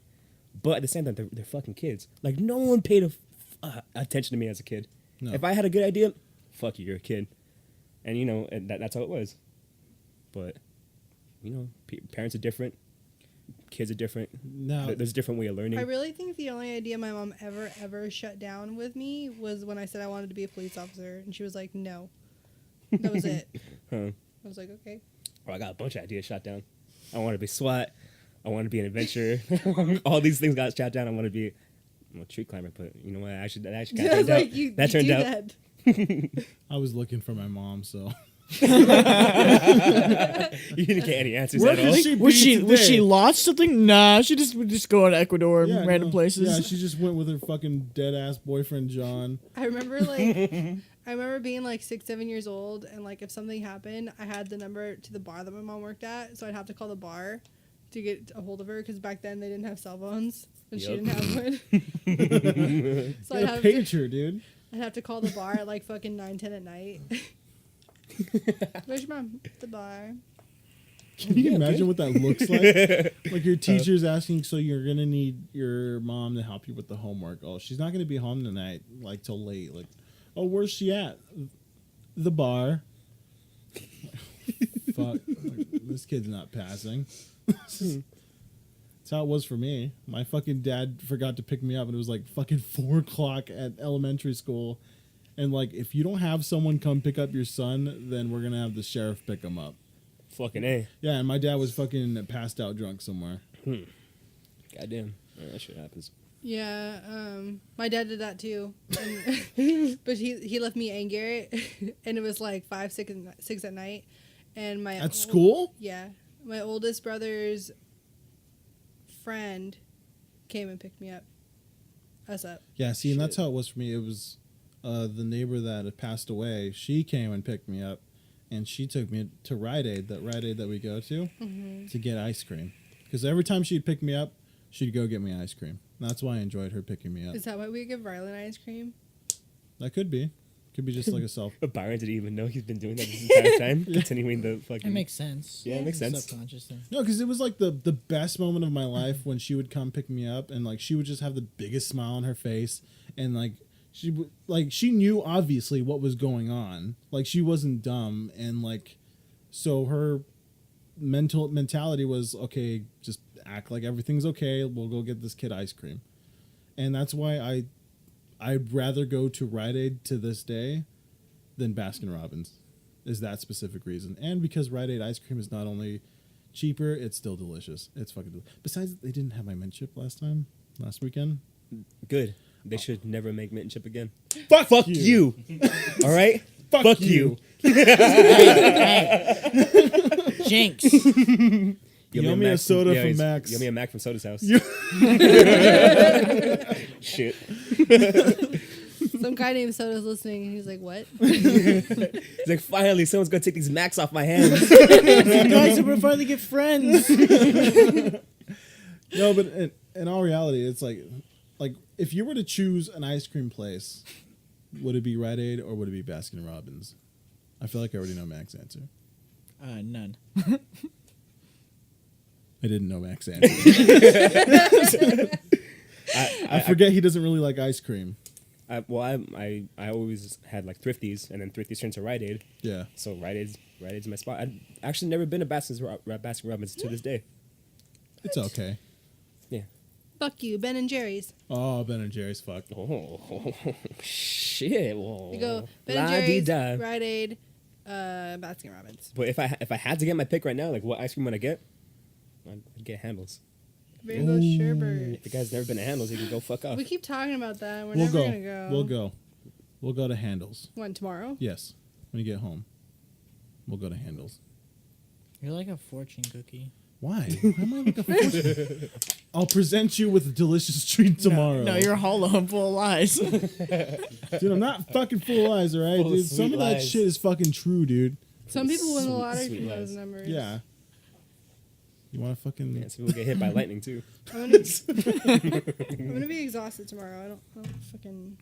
but at the same time they're fucking kids. Like no one paid attention to me as a kid. No. If I had a good idea, fuck you, you're a kid, and you know and that's how it was. But you know, parents are different. Kids are different. Now, There's a different way of learning. I really think the only idea my mom ever shut down with me was when I said I wanted to be a police officer, and she was like, "No." That was it. Huh. I was like, "Okay." Oh, I got a bunch of ideas shot down. I want to be SWAT. I want to be an adventurer. All these things got shot down. I want to be a tree climber, but you know what? That actually kind of turned out. That turned out. I was looking for my mom, so. You didn't get any answers at all. Was she lost something? Nah, she would just go to Ecuador and Yeah, random no. places. Yeah, she just went with her fucking dead ass boyfriend John. I remember being like 6, 7 years old, and like if something happened, I had the number to the bar that my mom worked at, so I'd have to call the bar to get a hold of her because back then they didn't have cell phones and she didn't have one. So Get a pager, dude. I'd have to call the bar at like fucking 9, 10 at night. Where's your mom? At the bar. Can you imagine what that looks like? Like your teacher's asking, so you're gonna need your mom to help you with the homework. Oh, she's not gonna be home tonight, like till late. Like, oh, where's she at? The bar. Fuck, like, this kid's not passing. That's how it was for me. My fucking dad forgot to pick me up, and it was like fucking 4 o'clock at elementary school. And like, if you don't have someone come pick up your son, then we're gonna have the sheriff pick him up. Fucking A. Yeah, and my dad was fucking passed out drunk somewhere. Goddamn. Yeah, that shit happens. Yeah, my dad did that too, and, but he left me angry, and it was like 5, 6 at night, and my At school? Yeah, my oldest brother's friend came and picked me up. Us up. Yeah, see, and that's how it was for me. It was the neighbor that had passed away. She came and picked me up, and she took me to Rite Aid that we go to, to get ice cream. Because every time she'd pick me up, she'd go get me ice cream. That's why I enjoyed her picking me up. Is that why we give Rylan ice cream? That could be. Could be just like a self. But Byron didn't even know he's been doing that this entire time, continuing the fucking. It makes sense. Yeah, it makes sense. Subconsciously. No, because it was like the best moment of my life when she would come pick me up, and like she would just have the biggest smile on her face, and like she knew obviously what was going on. Like she wasn't dumb, and like so her mentality was, okay, just act like everything's okay. We'll go get this kid ice cream, and that's why I'd rather go to Rite Aid to this day than Baskin Robbins. Is that specific reason, and because Rite Aid ice cream is not only cheaper, it's still delicious. It's fucking delicious. Besides, they didn't have my mint chip last weekend. Good. They should never make mint chip again. Fuck you. All right. Fuck you. Jinx. You owe me a soda from Max. You owe me a Mac from Soda's house. Shit. Some guy named Soda's listening, and he's like, "What?" He's like, finally, someone's gonna take these Macs off my hands. Guys, we're finally get friends. No, but in all reality, it's like if you were to choose an ice cream place, would it be Rite Aid or would it be Baskin Robbins? I feel like I already know Mac's answer. None. I didn't know Mac's answer. I forget he doesn't really like ice cream. I always had like Thrifties, and then Thrifties turned to Rite Aid. Yeah. So Rite Aid's my spot. I've actually never been to Baskin Robbins to this day. It's okay. Yeah. Fuck you, Ben and Jerry's. Oh, Ben and Jerry's, fuck. Oh, shit. You go Ben and Jerry's, Rite Aid, Baskin Robbins. But if I had to get my pick right now, like what ice cream would I get? I'd get Handles. Rainbow sherbet. If the guy's never been to Handles, he can go fuck off. We keep talking about that. We're never gonna go. We'll go to Handles. When, tomorrow? Yes. When you get home. We'll go to Handles. You're like a fortune cookie. Why? Why am I like a fortune? I'll present you with a delicious treat tomorrow. No, you're hollow and full of lies. Dude, I'm not fucking full of lies, all right? Dude, some of that shit is fucking true, dude. Some people win the lottery from those numbers. Yeah. You want to fucking... Yeah, some people get hit by lightning, too. I'm gonna be exhausted tomorrow. I don't fucking...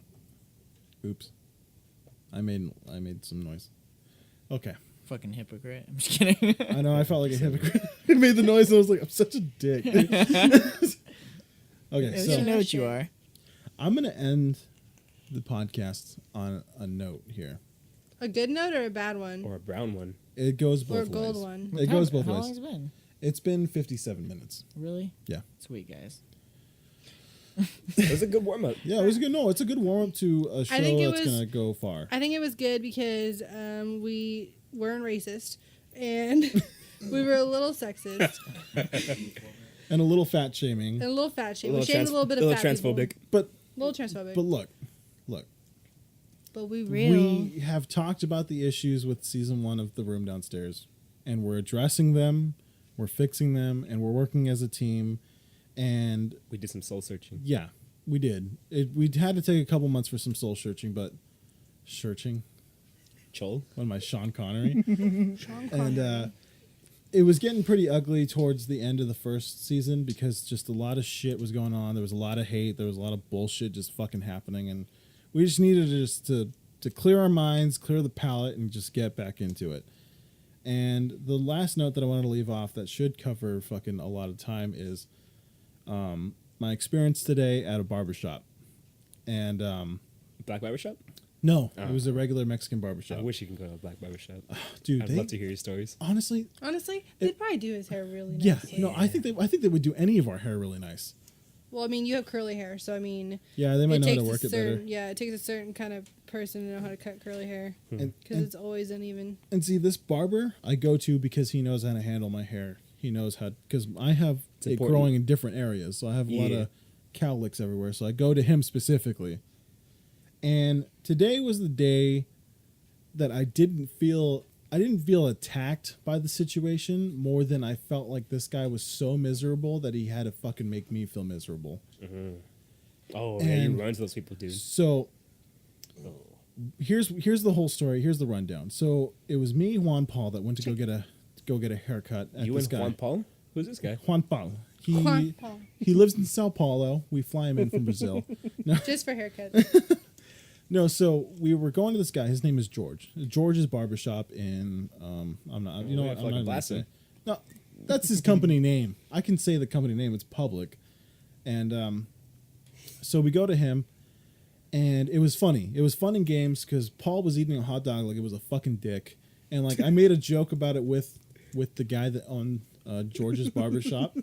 Oops. I made some noise. Okay. Fucking hypocrite. I'm just kidding. I know, I felt like a hypocrite. I made the noise and I was like, I'm such a dick. Okay, so... You know what you are. I'm going to end the podcast on a note here. A good note or a bad one? Or a brown one. It goes both or a ways. gold one. It goes both How ways. long has it been? It's been 57 minutes. Really? Yeah. Sweet, guys. It was a good warm-up. Yeah, it was good. No, it's a good warm-up to a show that's going to go far. I think it was good because we weren't racist and we were a little sexist. And a little fat shaming. And a little fat shaming. We shamed a little bit of fat transphobic. people. But a little transphobic. But look. But we have talked about the issues with season 1 of The Room Downstairs, and we're addressing them, we're fixing them, and we're working as a team. And we did some soul searching. Yeah, we did. We had to take a couple months for some soul searching, but Chol? What am I, Sean Connery? And it was getting pretty ugly towards the end of the first season because just a lot of shit was going on. There was a lot of hate. There was a lot of bullshit just fucking happening, and we just needed to clear our minds, clear the palate, and just get back into it. And the last note that I wanted to leave off that should cover fucking a lot of time is my experience today at a barbershop. And Black barbershop? No, it was a regular Mexican barbershop. I wish you could go to a black barbershop. Dude, I'd love to hear your stories. Honestly, they'd probably do his hair really nice. Yeah, no, I think they would do any of our hair really nice. Well, I mean, you have curly hair, so I mean... Yeah, they might know how to work it better. Yeah, it takes a certain kind of person to know how to cut curly hair. And it's always uneven. And see, this barber I go to because he knows how to handle my hair. He knows how... Because I have it growing in different areas, so I have a lot of cowlicks everywhere. So I go to him specifically. And today was the day that I didn't feel attacked by the situation more than I felt like this guy was so miserable that he had to fucking make me feel miserable. Mm-hmm. Oh, and yeah, you run to those people, dude. So here's the whole story. Here's the rundown. So it was me, Juan Paul, that went to go get a haircut at you this and guy. Juan Paul? Who's this guy? Juan Paul. Juan Paul. He lives in Sao Paulo. We fly him in from Brazil. No. Just for haircuts. No, so we were going to this guy. His name is George. George's barbershop in I'm not gonna say. No, that's his company name. I can say the company name. It's public. And so we go to him, and it was funny. It was fun in games because Paul was eating a hot dog like it was a fucking dick, and like I made a joke about it with the guy that owned George's barbershop.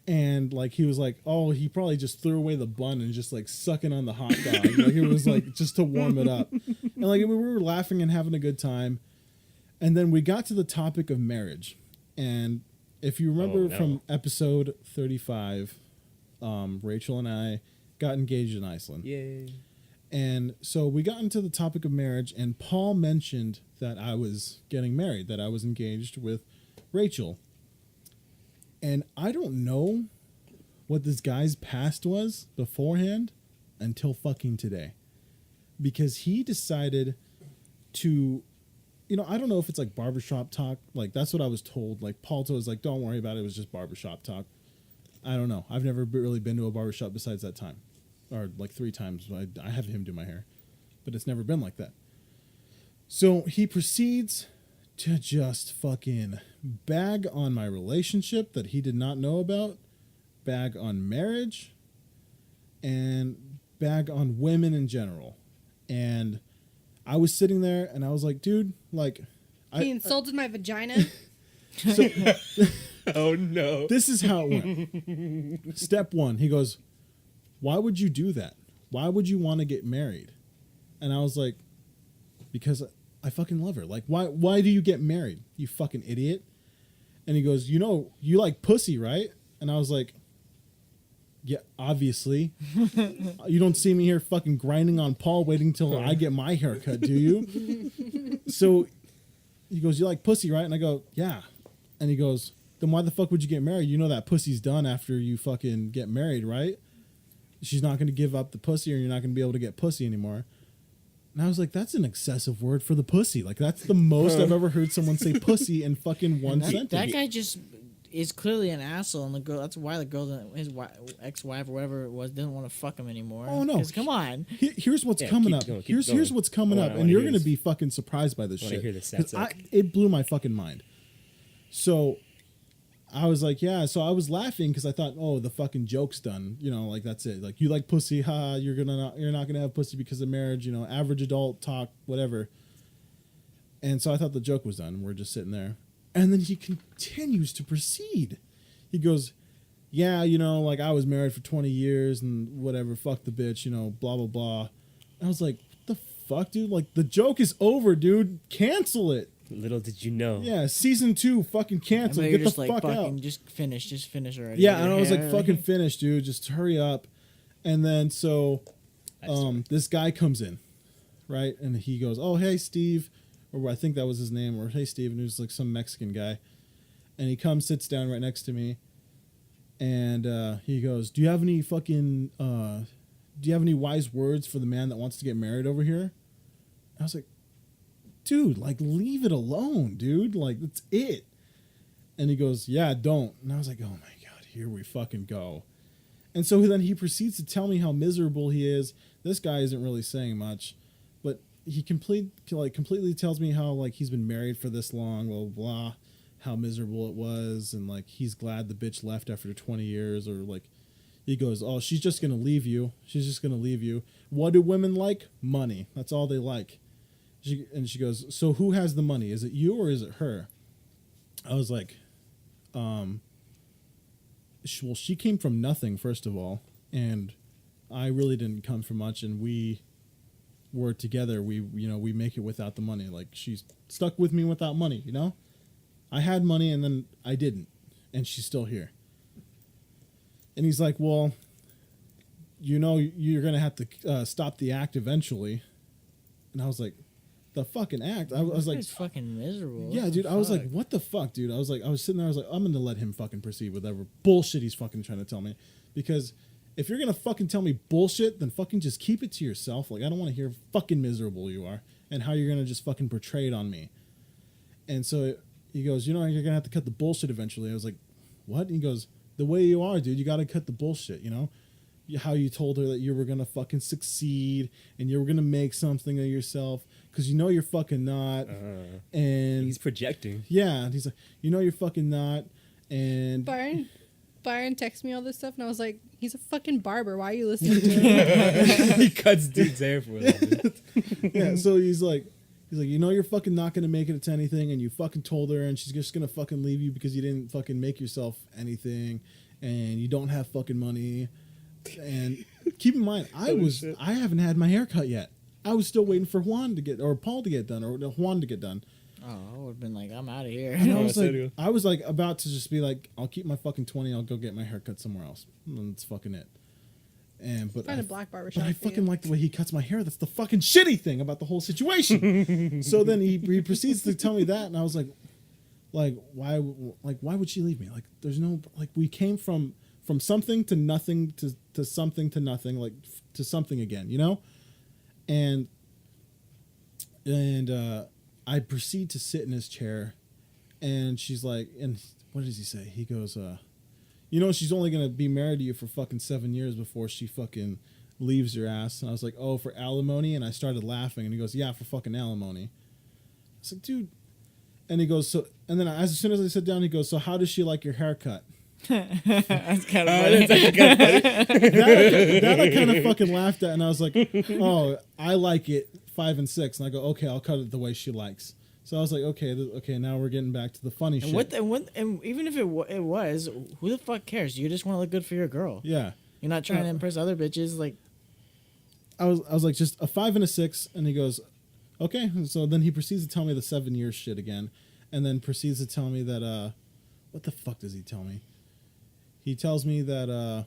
And like he was like, oh, he probably just threw away the bun and just like sucking on the hot dog. Like it was like just to warm it up. And like we were laughing and having a good time. And then we got to the topic of marriage. And if you remember from episode 35, Rachel and I got engaged in Iceland. Yay. And so we got into the topic of marriage, and Paul mentioned that I was getting married, that I was engaged with Rachel. And I don't know what this guy's past was beforehand until fucking today. Because he decided to, I don't know if it's like barbershop talk. Like, that's what I was told. Like, Paul told us, like, don't worry about it. It was just barbershop talk. I don't know. I've never really been to a barbershop besides that time. Or like 3 times. I have him do my hair. But it's never been like that. So he proceeds to just fucking bag on my relationship that he did not know about, bag on marriage, and bag on women in general. And I was sitting there and I was like, dude, like... He insulted my vagina. So, oh, no. This is how it went. Step 1, he goes, why would you do that? Why would you want to get married? And I was like, because I fucking love her. Like, why do you get married, you fucking idiot? And he goes, you like pussy, right? And I was like, yeah, obviously. You don't see me here fucking grinding on Paul waiting till I get my haircut, do you? So he goes, you like pussy, right? And I go, yeah. And he goes, then why the fuck would you get married? You know that pussy's done after you fucking get married, right? She's not going to give up the pussy, or you're not going to be able to get pussy anymore. And I was like, that's an excessive word for the pussy. Like, that's the most I've ever heard someone say pussy in fucking one sentence. That guy just is clearly an asshole, and the girl. That's why the girl, his ex-wife or whatever it was, didn't want to fuck him anymore. Oh no! Come on. Here's what's coming up. Here's what's coming up, and you're gonna be fucking surprised by this shit. It blew my fucking mind. So I was like, yeah. So I was laughing because I thought, oh, the fucking joke's done. Like that's it. Like, you like pussy, ha? You're not gonna have pussy because of marriage. Average adult talk, whatever. And so I thought the joke was done. We're just sitting there, and then he continues to proceed. He goes, yeah, like I was married for 20 years and whatever. Fuck the bitch, blah blah blah. And I was like, what the fuck, dude? Like, the joke is over, dude. Cancel it. Little did you know. Yeah, season 2, fucking cancel. Get the fuck out. Just finish already. Yeah, and I was like, fucking finish, dude. Just hurry up. And then so this guy comes in, right? And he goes, oh, hey, Steve. Or I think that was his name. Or, hey, Steve. And he was like some Mexican guy. And he comes, sits down right next to me. And he goes, do you have any wise words for the man that wants to get married over here? I was like, dude, like, leave it alone, dude. Like, that's it. And he goes, yeah, don't. And I was like, oh my God, here we fucking go. And so then he proceeds to tell me how miserable he is. This guy isn't really saying much, but he completely tells me how, like, he's been married for this long, blah, blah, blah, how miserable it was. And like, he's glad the bitch left after 20 years, or like, he goes, oh, she's just going to leave you. She's just going to leave you. What do women like? Money. That's all they like. She goes, so who has the money? Is it you or is it her? I was like, she came from nothing, first of all, and I really didn't come from much, and we were together. We make it without the money. Like, she's stuck with me without money, I had money and then I didn't, and she's still here. And he's like, well, you know you're gonna have to stop the act eventually. And I was like, the fucking act. I was like, it's fucking miserable. yeah, What dude. the I was like, fuck? what the fuck, dude? I was sitting there. I was like, I'm gonna let him fucking proceed with whatever bullshit he's fucking trying to tell me, because if you're gonna fucking tell me bullshit, then fucking just keep it to yourself. Like, I don't want to hear fucking miserable you are and how you're gonna just fucking portray it on me. And so he goes, you know, you're gonna have to cut the bullshit eventually. I was like, what? And he goes, the way you are, dude, you gotta cut the bullshit. You know, how you told her that you were gonna fucking succeed and you were gonna make something of yourself, because you know you're fucking not. And He's projecting. yeah, and he's like, you know you're fucking not. And Byron texted me all this stuff, and I was like, he's a fucking barber. Why are you listening to him? He cuts dude's hair for a little bit. yeah, so he's like, you know you're fucking not gonna make it to anything, and you fucking told her, and she's just gonna fucking leave you because you didn't fucking make yourself anything, and you don't have fucking money. And keep in mind, I haven't had my hair cut yet. I was still waiting for Paul to get done, or Juan to get done. Oh, I would have been like, I'm out of here. And I was like about to just be like, I'll keep my fucking 20. I'll go get my hair cut somewhere else. And that's fucking it. But Find a black barbershop. But I fucking like the way he cuts my hair. That's the fucking shitty thing about the whole situation. So then he proceeds to tell me that, and I was like why would she leave me? Like, there's no, like, we came from something to nothing to something to nothing, like to something again, you know? And I proceed to sit in his chair, and she's like, and what does he say? He goes, you know, she's only gonna be married to you for fucking 7 years before she fucking leaves your ass. And I was like, oh, for alimony? And I started laughing, and he goes, yeah, for fucking alimony. I was like, dude. And he goes, so, and then as soon as I sit down, he goes, so how does she like your haircut? That's kind of funny. that I kind of fucking laughed at, and I was like, oh, I like it 5 and 6, and I go, okay, I'll cut it the way she likes. So I was like, okay, now we're getting back to the funny shit. And even if it was, who the fuck cares? You just want to look good for your girl. Yeah, You're not trying to impress other bitches. Like, I was like, just a 5 and a 6, and he goes, okay. So then he proceeds to tell me the 7 years shit again, and then proceeds to tell me that what the fuck does he tell me? He tells me that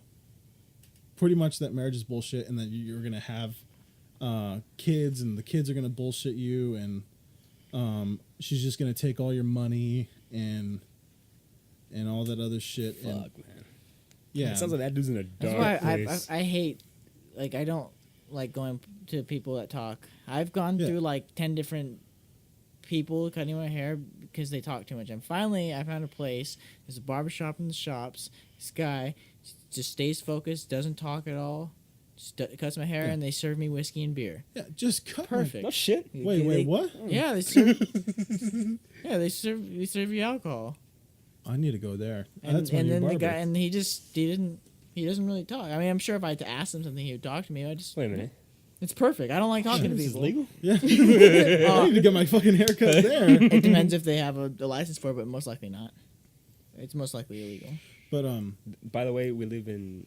pretty much that marriage is bullshit, and that you're gonna have kids, and the kids are gonna bullshit you, and she's just gonna take all your money and all that other shit. Fuck, man. Yeah, It sounds like that dude's in a dark that's why place. I hate, like, I don't like going to people that talk. I've gone through like 10 different people cutting my hair because they talk too much. And finally, I found a place. There's a barbershop in the shops. This guy just stays focused, doesn't talk at all, just cuts my hair, and they serve me whiskey and beer. Yeah, just cut. Perfect. No shit. Wait, what? Yeah, they serve. they serve you alcohol. I need to go there. And, That's my and new then barber. the guy, and he doesn't really talk. I mean, I'm sure if I had to ask him something, he would talk to me. Wait a minute. It's perfect. I don't like talking to This is people. legal? Yeah, I need to get my fucking haircut there. It depends if they have a license for it, but most likely not. It's most likely illegal. But By the way, we live in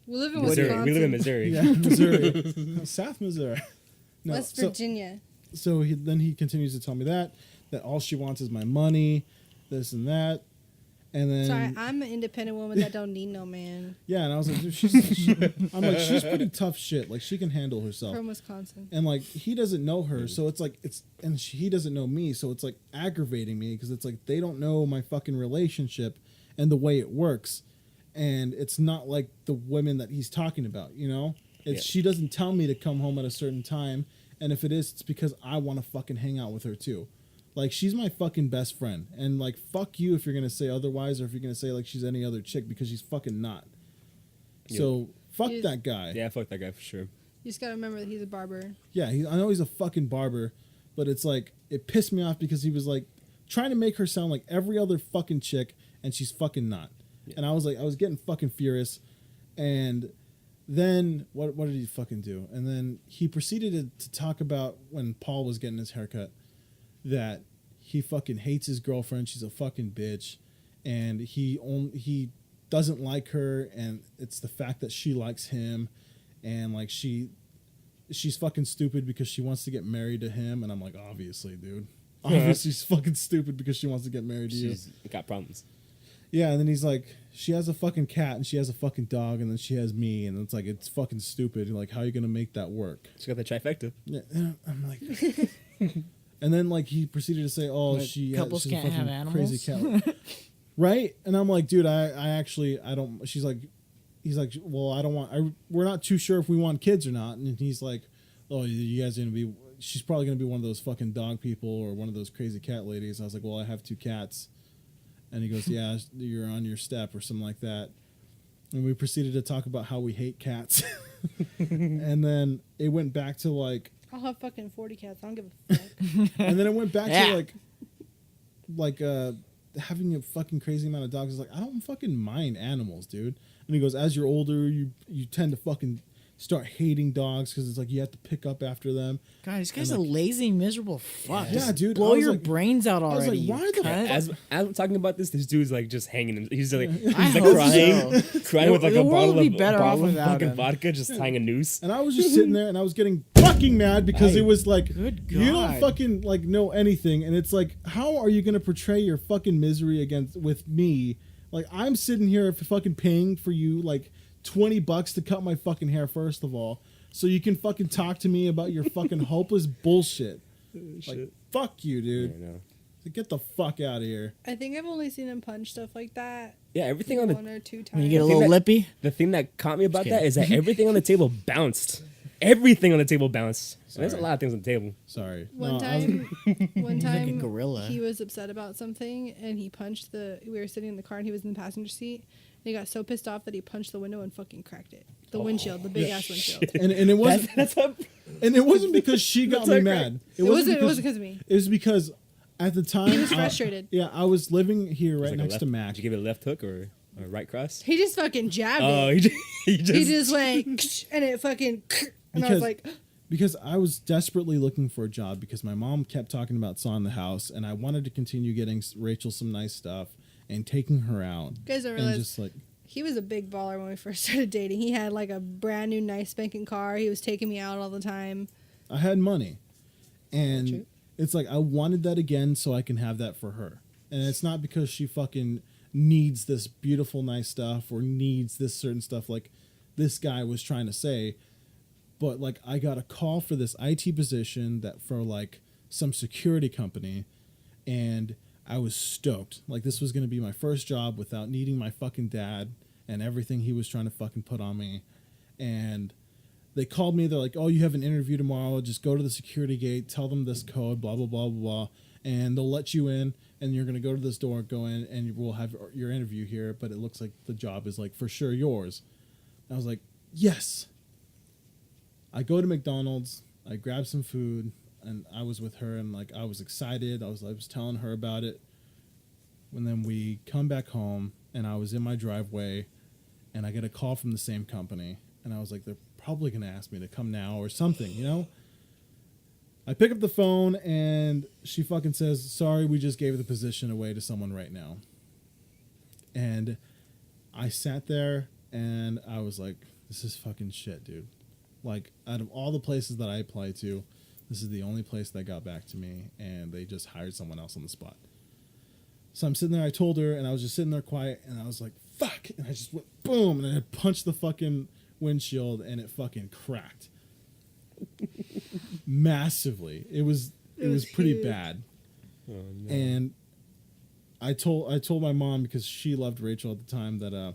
Missouri. Missouri. We live in Missouri. yeah, Missouri, South Missouri. No, West Virginia. So then he continues to tell me that all she wants is my money, this and that, and then Sorry, I'm an independent woman that don't need no man. yeah, and I was like, dude, she's pretty tough shit. Like, she can handle herself. From Wisconsin. And like, he doesn't know her, so it's like he doesn't know me, so it's like aggravating me, because it's like they don't know my fucking relationship and the way it works, and it's not like the women that he's talking about, you know. She doesn't tell me to come home at a certain time, and if it is, it's because I want to fucking hang out with her too. Like, she's my fucking best friend, and like, fuck you if you're gonna say otherwise, or if you're gonna say like she's any other chick, because she's fucking not. So fuck that guy. Yeah, fuck that guy for sure. You just gotta remember that he's a barber. Yeah, I know he's a fucking barber, but it's like, it pissed me off because he was like trying to make her sound like every other fucking chick, and she's fucking not. Yeah. And I was getting fucking furious. And then what did he fucking do? And then he proceeded to talk about when Paul was getting his haircut, that he fucking hates his girlfriend. She's a fucking bitch, and he doesn't like her, and it's the fact that she likes him, and like she's fucking stupid because she wants to get married to him. And I'm like, obviously, dude. Obviously, she's fucking stupid because she wants to get married to you. She's got problems. Yeah, and then he's like, she has a fucking cat and she has a fucking dog, and then she has me, and it's like, it's fucking stupid. Like, how are you gonna make that work? She got the trifecta. Yeah, and I'm like, and then like he proceeded to say, oh, Like, couples she's a can't fucking have animals? crazy cat, right? And I'm like, dude, I actually I don't. She's like, he's like, well, I don't want. We're not too sure if we want kids or not, and he's like, oh, you guys are gonna be. She's probably gonna be one of those fucking dog people or one of those crazy cat ladies. I was like, well, I have 2 cats. And he goes, yeah, you're on your step or something like that. And we proceeded to talk about how we hate cats. And then it went back to like... I'll have fucking 40 cats. I don't give a fuck. And then it went back Yeah. to like having a fucking crazy amount of dogs. It's like, I don't fucking mind animals, dude. And he goes, as you're older, you tend to fucking start hating dogs because it's like you have to pick up after them. God, this guy's And, a like, lazy, miserable fuck. Yeah, Just dude, blow I was your like- brains out I was already. like, why you the cunt. As I'm talking about this dude's like just hanging. He's like, he's I like hope crying, so. crying with like The a world bottle would of be better off bottle of without fucking him. vodka, just tying a noose. And I was just sitting there and I was getting fucking mad because Aye. it was like, Good you don't God. fucking like know anything. And it's like, how are you going to portray your fucking misery with me? Like, I'm sitting here fucking paying for you like $20 to cut my fucking hair, first of all, so you can fucking talk to me about your fucking hopeless bullshit. Like, fuck you, dude. I know. Like, get the fuck out of here. I think I've only seen him punch stuff like that Yeah, everything on the 1 or 2 times. When you get a I think little that- lippy. the thing that caught me about Just that kidding. is that everything on the table bounced. Everything on the table bounced. And there's a Sorry. lot of things on the table. Sorry. One No, I was- one He's like a time, gorilla. he was upset about something, and he punched we were sitting in the car, and he was in the passenger seat, and he got so pissed off that he punched the window and fucking cracked it. The windshield, the big ass windshield. and it wasn't That's up. and it wasn't because she got That's me like- mad. It wasn't because of me. It was because at the time He was frustrated. yeah, I was living here right Like a next left- to Mac. Did you give it a left hook or a right cross? He just fucking jabbed Oh, it. he just He just went, and it fucking, and I was like, because I was desperately looking for a job because my mom kept talking about sawing the house, and I wanted to continue getting Rachel some nice stuff and taking her out. you guys don't And realize just like, he was a big baller when we first started dating. He had like a brand new nice spanking car. He was taking me out all the time. I had money, and True. it's like I wanted that again so I can have that for her. And it's not because she fucking needs this beautiful nice stuff or needs this certain stuff like this guy was trying to say. But like I got a call for this IT position that for like some security company, and I was stoked. Like this was going to be my first job without needing my fucking dad and everything he was trying to fucking put on me. And they called me. They're like, "Oh, you have an interview tomorrow. Just go to the security gate. Tell them this code. Blah blah blah blah blah, and they'll let you in. And you're gonna go to this door, go in, and we'll have your interview here. But it looks like the job is like for sure yours." I was like, "Yes." I go to McDonald's. I grab some food, and I was with her, and like I was excited. I was telling her about it. And then we come back home, and I was in my driveway, and I get a call from the same company, and I was like, they're probably gonna ask me to come now or something, you know? I pick up the phone, and she fucking says, "Sorry, we just gave the position away to someone right now." And I sat there, and I was like, this is fucking shit, dude. Like, out of all the places that I applied to, this is the only place that got back to me, and they just hired someone else on the spot. So I'm sitting there, I told her, and I was just sitting there quiet, and I was like, fuck, and I just went boom, and I punched the fucking windshield, and it fucking cracked. Massively. It was pretty huge. bad. Oh, no. And I told my mom, because she loved Rachel at the time, that of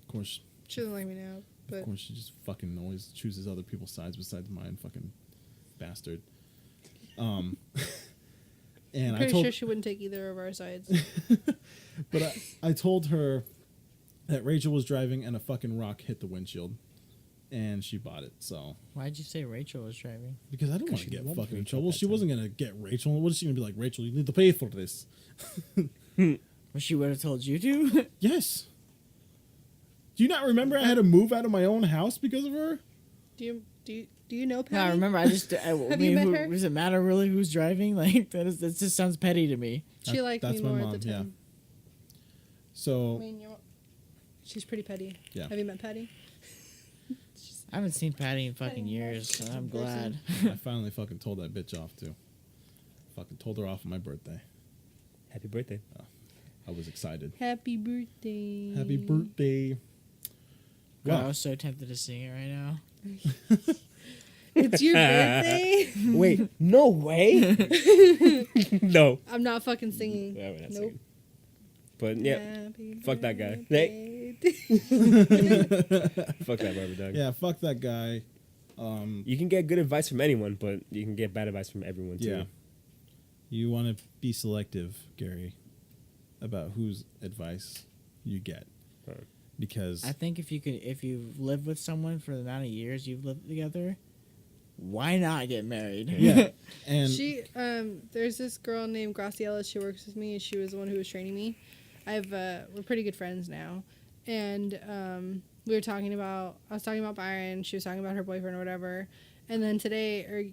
course She doesn't like me now, but of course she just fucking always chooses other people's sides besides mine, fucking bastard. And I'm I pretty told sure she wouldn't take either of our sides. but I told her that Rachel was driving and a fucking rock hit the windshield, and she bought it. So Why'd you say Rachel was driving? because I didn't want to she get loved fucking in Rachel trouble. at that She time. wasn't gonna get Rachel. What is she gonna be like? Rachel, you need to pay for this. Well, she would have told you to. Yes. Do you not remember I had to move out of my own house because of her? Do you know Patty? No, I remember. I just. I Have mean, you met her? does it matter really who's driving? Like that just sounds petty to me. She liked That's me my more mom, at the yeah. time. So I mean, she's pretty petty. Yeah. Have you met Patty? I haven't seen Patty in fucking years, so I'm glad. I finally fucking told that bitch off too. Fucking told her off on my birthday. Happy birthday. I was excited. Happy birthday. Happy birthday. God, I Wow. was so tempted to sing it right now. It's your birthday? Wait, no way. No. I'm not fucking singing. Yeah, we're not Nope. singing. But yeah, Happy fuck that guy. birthday. fuck that barber dog. Yeah, fuck that guy. You can get good advice from anyone, but you can get bad advice from everyone too. Yeah. You want to be selective, Gary, about whose advice you get. Right. Because I think if you've lived with someone for the amount of years you've lived together, why not get married? yeah, and She there's this girl named Graciela. She works with me, and she was the one who was training me. We're pretty good friends now, and I was talking about Byron. She was talking about her boyfriend or whatever, and then today or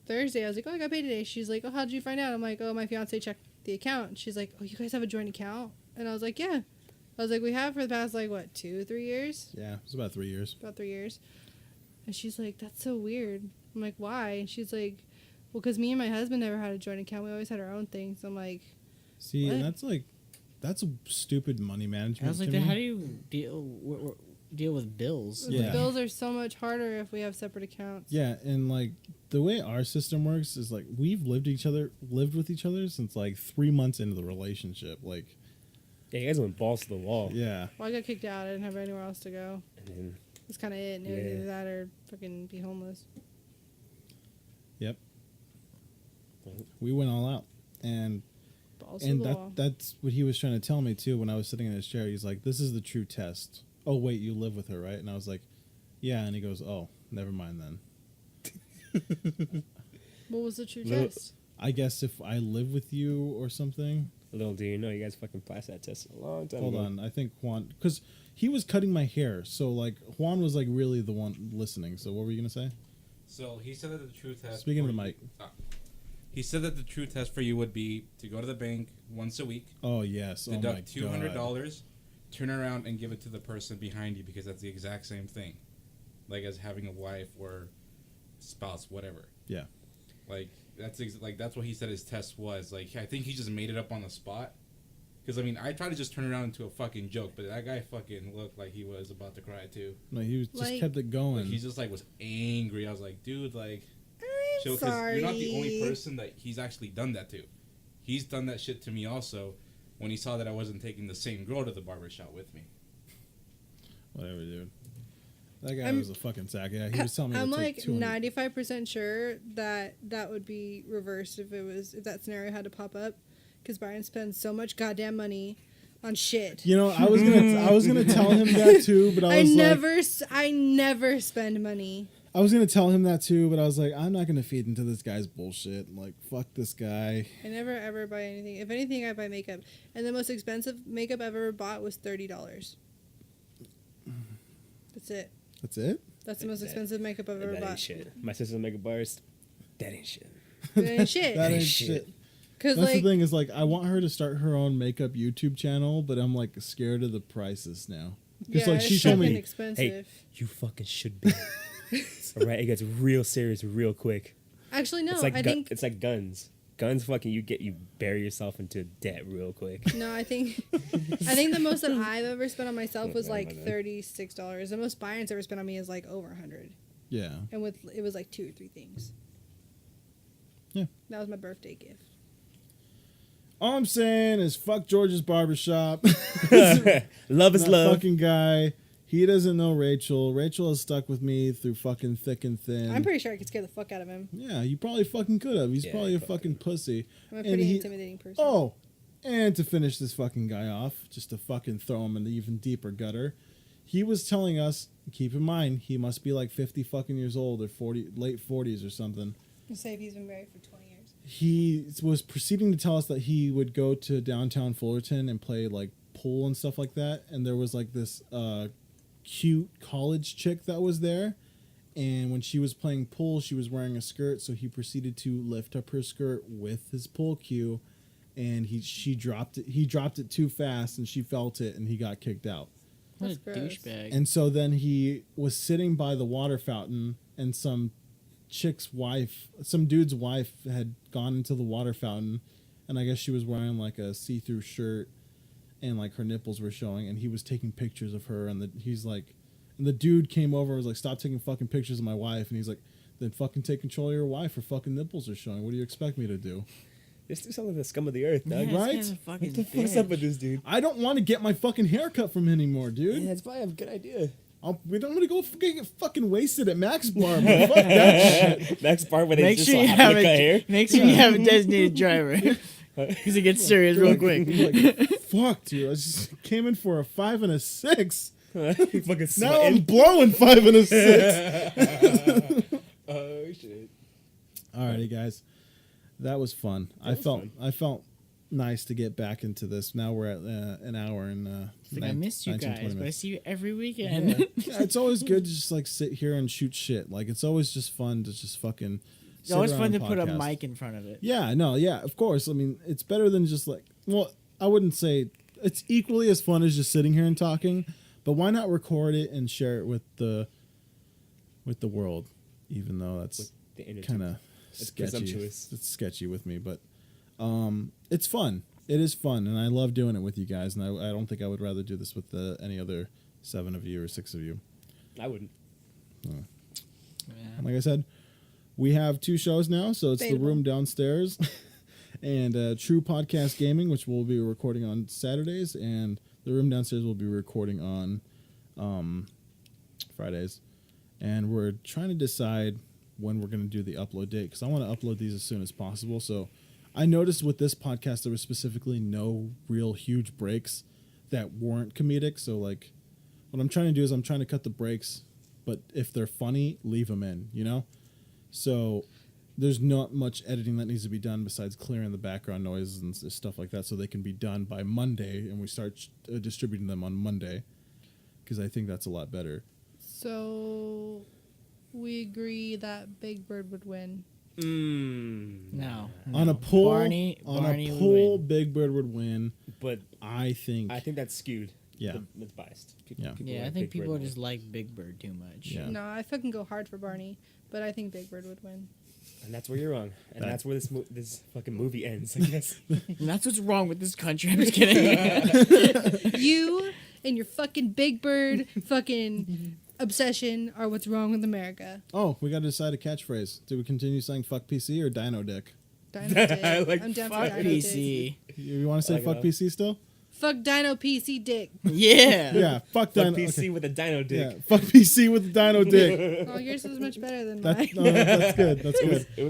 Thursday I was like, oh, I got paid today. She's like, oh, how'd you find out? I'm like, oh, my fiance checked the account. She's like, oh, you guys have a joint account? And I was like, yeah. I was like, we have for the past like what 2-3 years? yeah, it was about 3 years. About 3 years. And she's like, that's so weird. I'm like, why? And she's like, well, because me and my husband never had a joint account. We always had our own things. I'm like, See, what? and that's a stupid money management. I was like, to me. how do you deal with bills? Yeah. the bills are so much harder if we have separate accounts. Yeah, and like the way our system works is like we've lived with each other since like 3 months into the relationship. Like, Yeah, you guys went balls to the wall. yeah, Well, I got kicked out. I didn't have anywhere else to go. And then, That's kind of it. And it was Yeah. either that or fucking be homeless. yep. We went all out, and Balls to the wall. that's what he was trying to tell me too when I was sitting in his chair. He's like, "This is the true test." Oh wait, you live with her, right? And I was like, "Yeah." And he goes, "Oh, never mind then." What was the true Little- test? I guess if I live with you or something. little do you know, you guys fucking passed that test a long time Hold ago. on, I think Juan, because he was cutting my hair, so like Juan was like really the one listening. So what were you gonna say? So he said that the true test. Speaking of for the you- mic. He said that the true test for you would be to go to the bank once a week, Oh yes, deduct oh my $200, turn around and give it to the person behind you because that's the exact same thing, like as having a wife or spouse, whatever. Yeah. Like that's what he said his test was. Like I think he just made it up on the spot. Because I mean, I tried to just turn it around into a fucking joke, but that guy fucking looked like he was about to cry too. No, he was just Like- kept it going. Like he just like was angry. I was like, dude, like. I'm Chill, 'cause sorry. you're not the only person that he's actually done that to. He's done that shit to me also when he saw that I wasn't taking the same girl to the barbershop with me. Whatever, dude. That guy I'm- was a fucking sack. Yeah, he was telling me I'm to take like 200. 95% sure that would be reversed if that scenario had to pop up, because Brian spends so much goddamn money on shit. You know, I was gonna tell him that too, but I never spend money. I was gonna tell him that too, but I was like, I'm not gonna feed into this guy's bullshit. Like, fuck this guy. I never ever buy anything. If anything, I buy makeup, and the most expensive makeup I've ever bought was $30. That's it. That's it. That's the most expensive makeup I've ever That ain't bought. shit. My sister's makeup artist. That ain't shit. That ain't shit. That ain't shit. shit. Because That's like, the thing is like, I want her to start her own makeup YouTube channel, but I'm like scared of the prices now. Because yeah, like she it's told fucking me, expensive. You fucking should be. Alright, it gets real serious real quick. Actually, no. It's like I think it's like guns. Guns fucking you bury yourself into debt real quick. no. I think the most that I've ever spent on myself was Oh, like my bad. $36. The most Byron's ever spent on me is like over $100, yeah, and it was like 2 or 3 things. Yeah. That was my birthday gift. all I'm saying is fuck George's barbershop. Love is That love. fucking guy. He doesn't know Rachel. Rachel has stuck with me through fucking thick and thin. I'm pretty sure I could scare the fuck out of him. Yeah, you probably fucking could have. He's Yeah, probably a probably. fucking pussy. I'm a And pretty he- intimidating person. Oh, and to finish this fucking guy off, just to fucking throw him in the even deeper gutter, he was telling us, keep in mind, he must be like 50 fucking years old or 40, late 40s or something. Let's say if he's been married for 20 years. He was proceeding to tell us that he would go to downtown Fullerton and play like pool and stuff like that. And there was like this cute college chick that was there. And when she was playing pool, she was wearing a skirt. So he proceeded to lift up her skirt with his pool cue. And he dropped it. He dropped it too fast and she felt it and he got kicked out. What a That's gross. douchebag. And so then he was sitting by the water fountain and some dude's wife had gone into the water fountain and I guess she was wearing like a see-through shirt, and like her nipples were showing, and he was taking pictures of her, and the dude came over and was like, "Stop taking fucking pictures of my wife," and he's like, "Then fucking take control of your wife. Her fucking nipples are showing. What do you expect me to do?" This dude sounds like the scum of the earth, dog. Yeah, right? this guy's a fucking What the fuck's up with this dude? I don't want to get my fucking haircut from him anymore, dude. Yeah, that's probably a good idea. We don't want to go get fucking wasted at Max Bar. But fuck that shit. Next part where they Make just sure so you happen have to cut hair. make sure you have a designated driver because it gets serious real quick. Like, fuck, dude. I just came in for a 5 and a 6. You fucking Now I'm sweating. blowing 5 and a 6. Oh shit. Alrighty, guys. That was fun. I felt nice to get back into this. Now we're at an hour and I missed you 19, guys, 20 but I minutes. see you every weekend. Yeah, it's always good to just like sit here and shoot shit. Like it's always just fun to just fucking. It's always sit fun to around put a podcast. mic in front of it. Yeah, no, yeah, of course. I mean, it's better than just like. Well, I wouldn't say it's equally as fun as just sitting here and talking, but why not record it and share it with the world? Even though that's The internet. kind of It's sketchy. presumptuous. It's sketchy with me, but it's fun. It is fun, and I love doing it with you guys. And I don't think I would rather do this with any other 7 of you or 6 of you. I wouldn't. Yeah. Like I said, we have 2 shows now, so it's Debatable. the room downstairs and True Podcast Gaming, which we'll be recording on Saturdays, and the room downstairs will be recording on Fridays. And we're trying to decide when we're going to do the upload date, because I want to upload these as soon as possible. So I noticed with this podcast there was specifically no real huge breaks that weren't comedic. So like what I'm trying to do is I'm trying to cut the breaks, but if they're funny, leave them in, you know? So there's not much editing that needs to be done besides clearing the background noises and stuff like that, so they can be done by Monday, and we start distributing them on Monday, because I think that's a lot better. So we agree that Big Bird would win. No. On no. a poll, Barney on would a poll, win. Big Bird would win. But I think that's skewed. Yeah. It's biased. Yeah. Yeah, I like think Big people Bird just like Big Bird too much. Yeah. No, I fucking go hard for Barney, but I think Big Bird would win. And that's where you're wrong. And That- that's where this fucking movie ends, I guess. And that's what's wrong with this country. I'm just kidding. You and your fucking Big Bird fucking obsession are what's wrong with America. Oh, we got to decide a catchphrase. Do we continue saying "fuck PC" or "Dino Dick"? Dino Dick. I like I'm down for Fuck Dino Dick. PC. You want to say like "fuck it. PC" still? Fuck Dino PC Dick. Yeah. Yeah, fuck Fuck Dino. PC okay. with a dino dick. Yeah, fuck PC with the Dino Dick. Oh, yours is much better than That, mine. no, that's good. That's good. It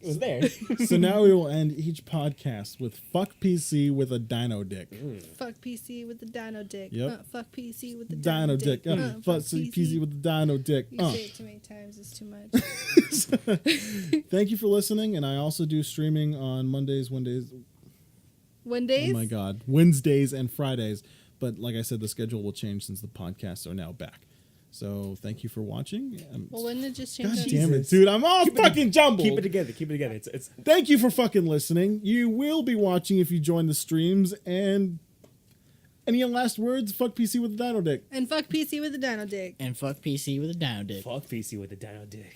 was there. So now we will end each podcast with "fuck PC with a Dino Dick." Fuck PC with the Dino Dick. Yep. Fuck PC with the Dino Dick. Fuck PC with the Dino Dick. You say it too many times, it's too much. Thank you for listening, and I also do streaming on Mondays, Wednesdays. Wednesdays? Oh my God, Wednesdays and Fridays. But like I said, the schedule will change since the podcasts are now back. So thank you for watching. Well, wouldn't it just change God on damn it, dude! I'm all fucking jumbled. Keep it together. Keep it together. It's Thank you for fucking listening. You will be watching if you join the streams. And any last words? Fuck PC with the Dino Dick. And fuck PC with the Dino Dick. And fuck PC with a down dick. fuck PC with a dino dick.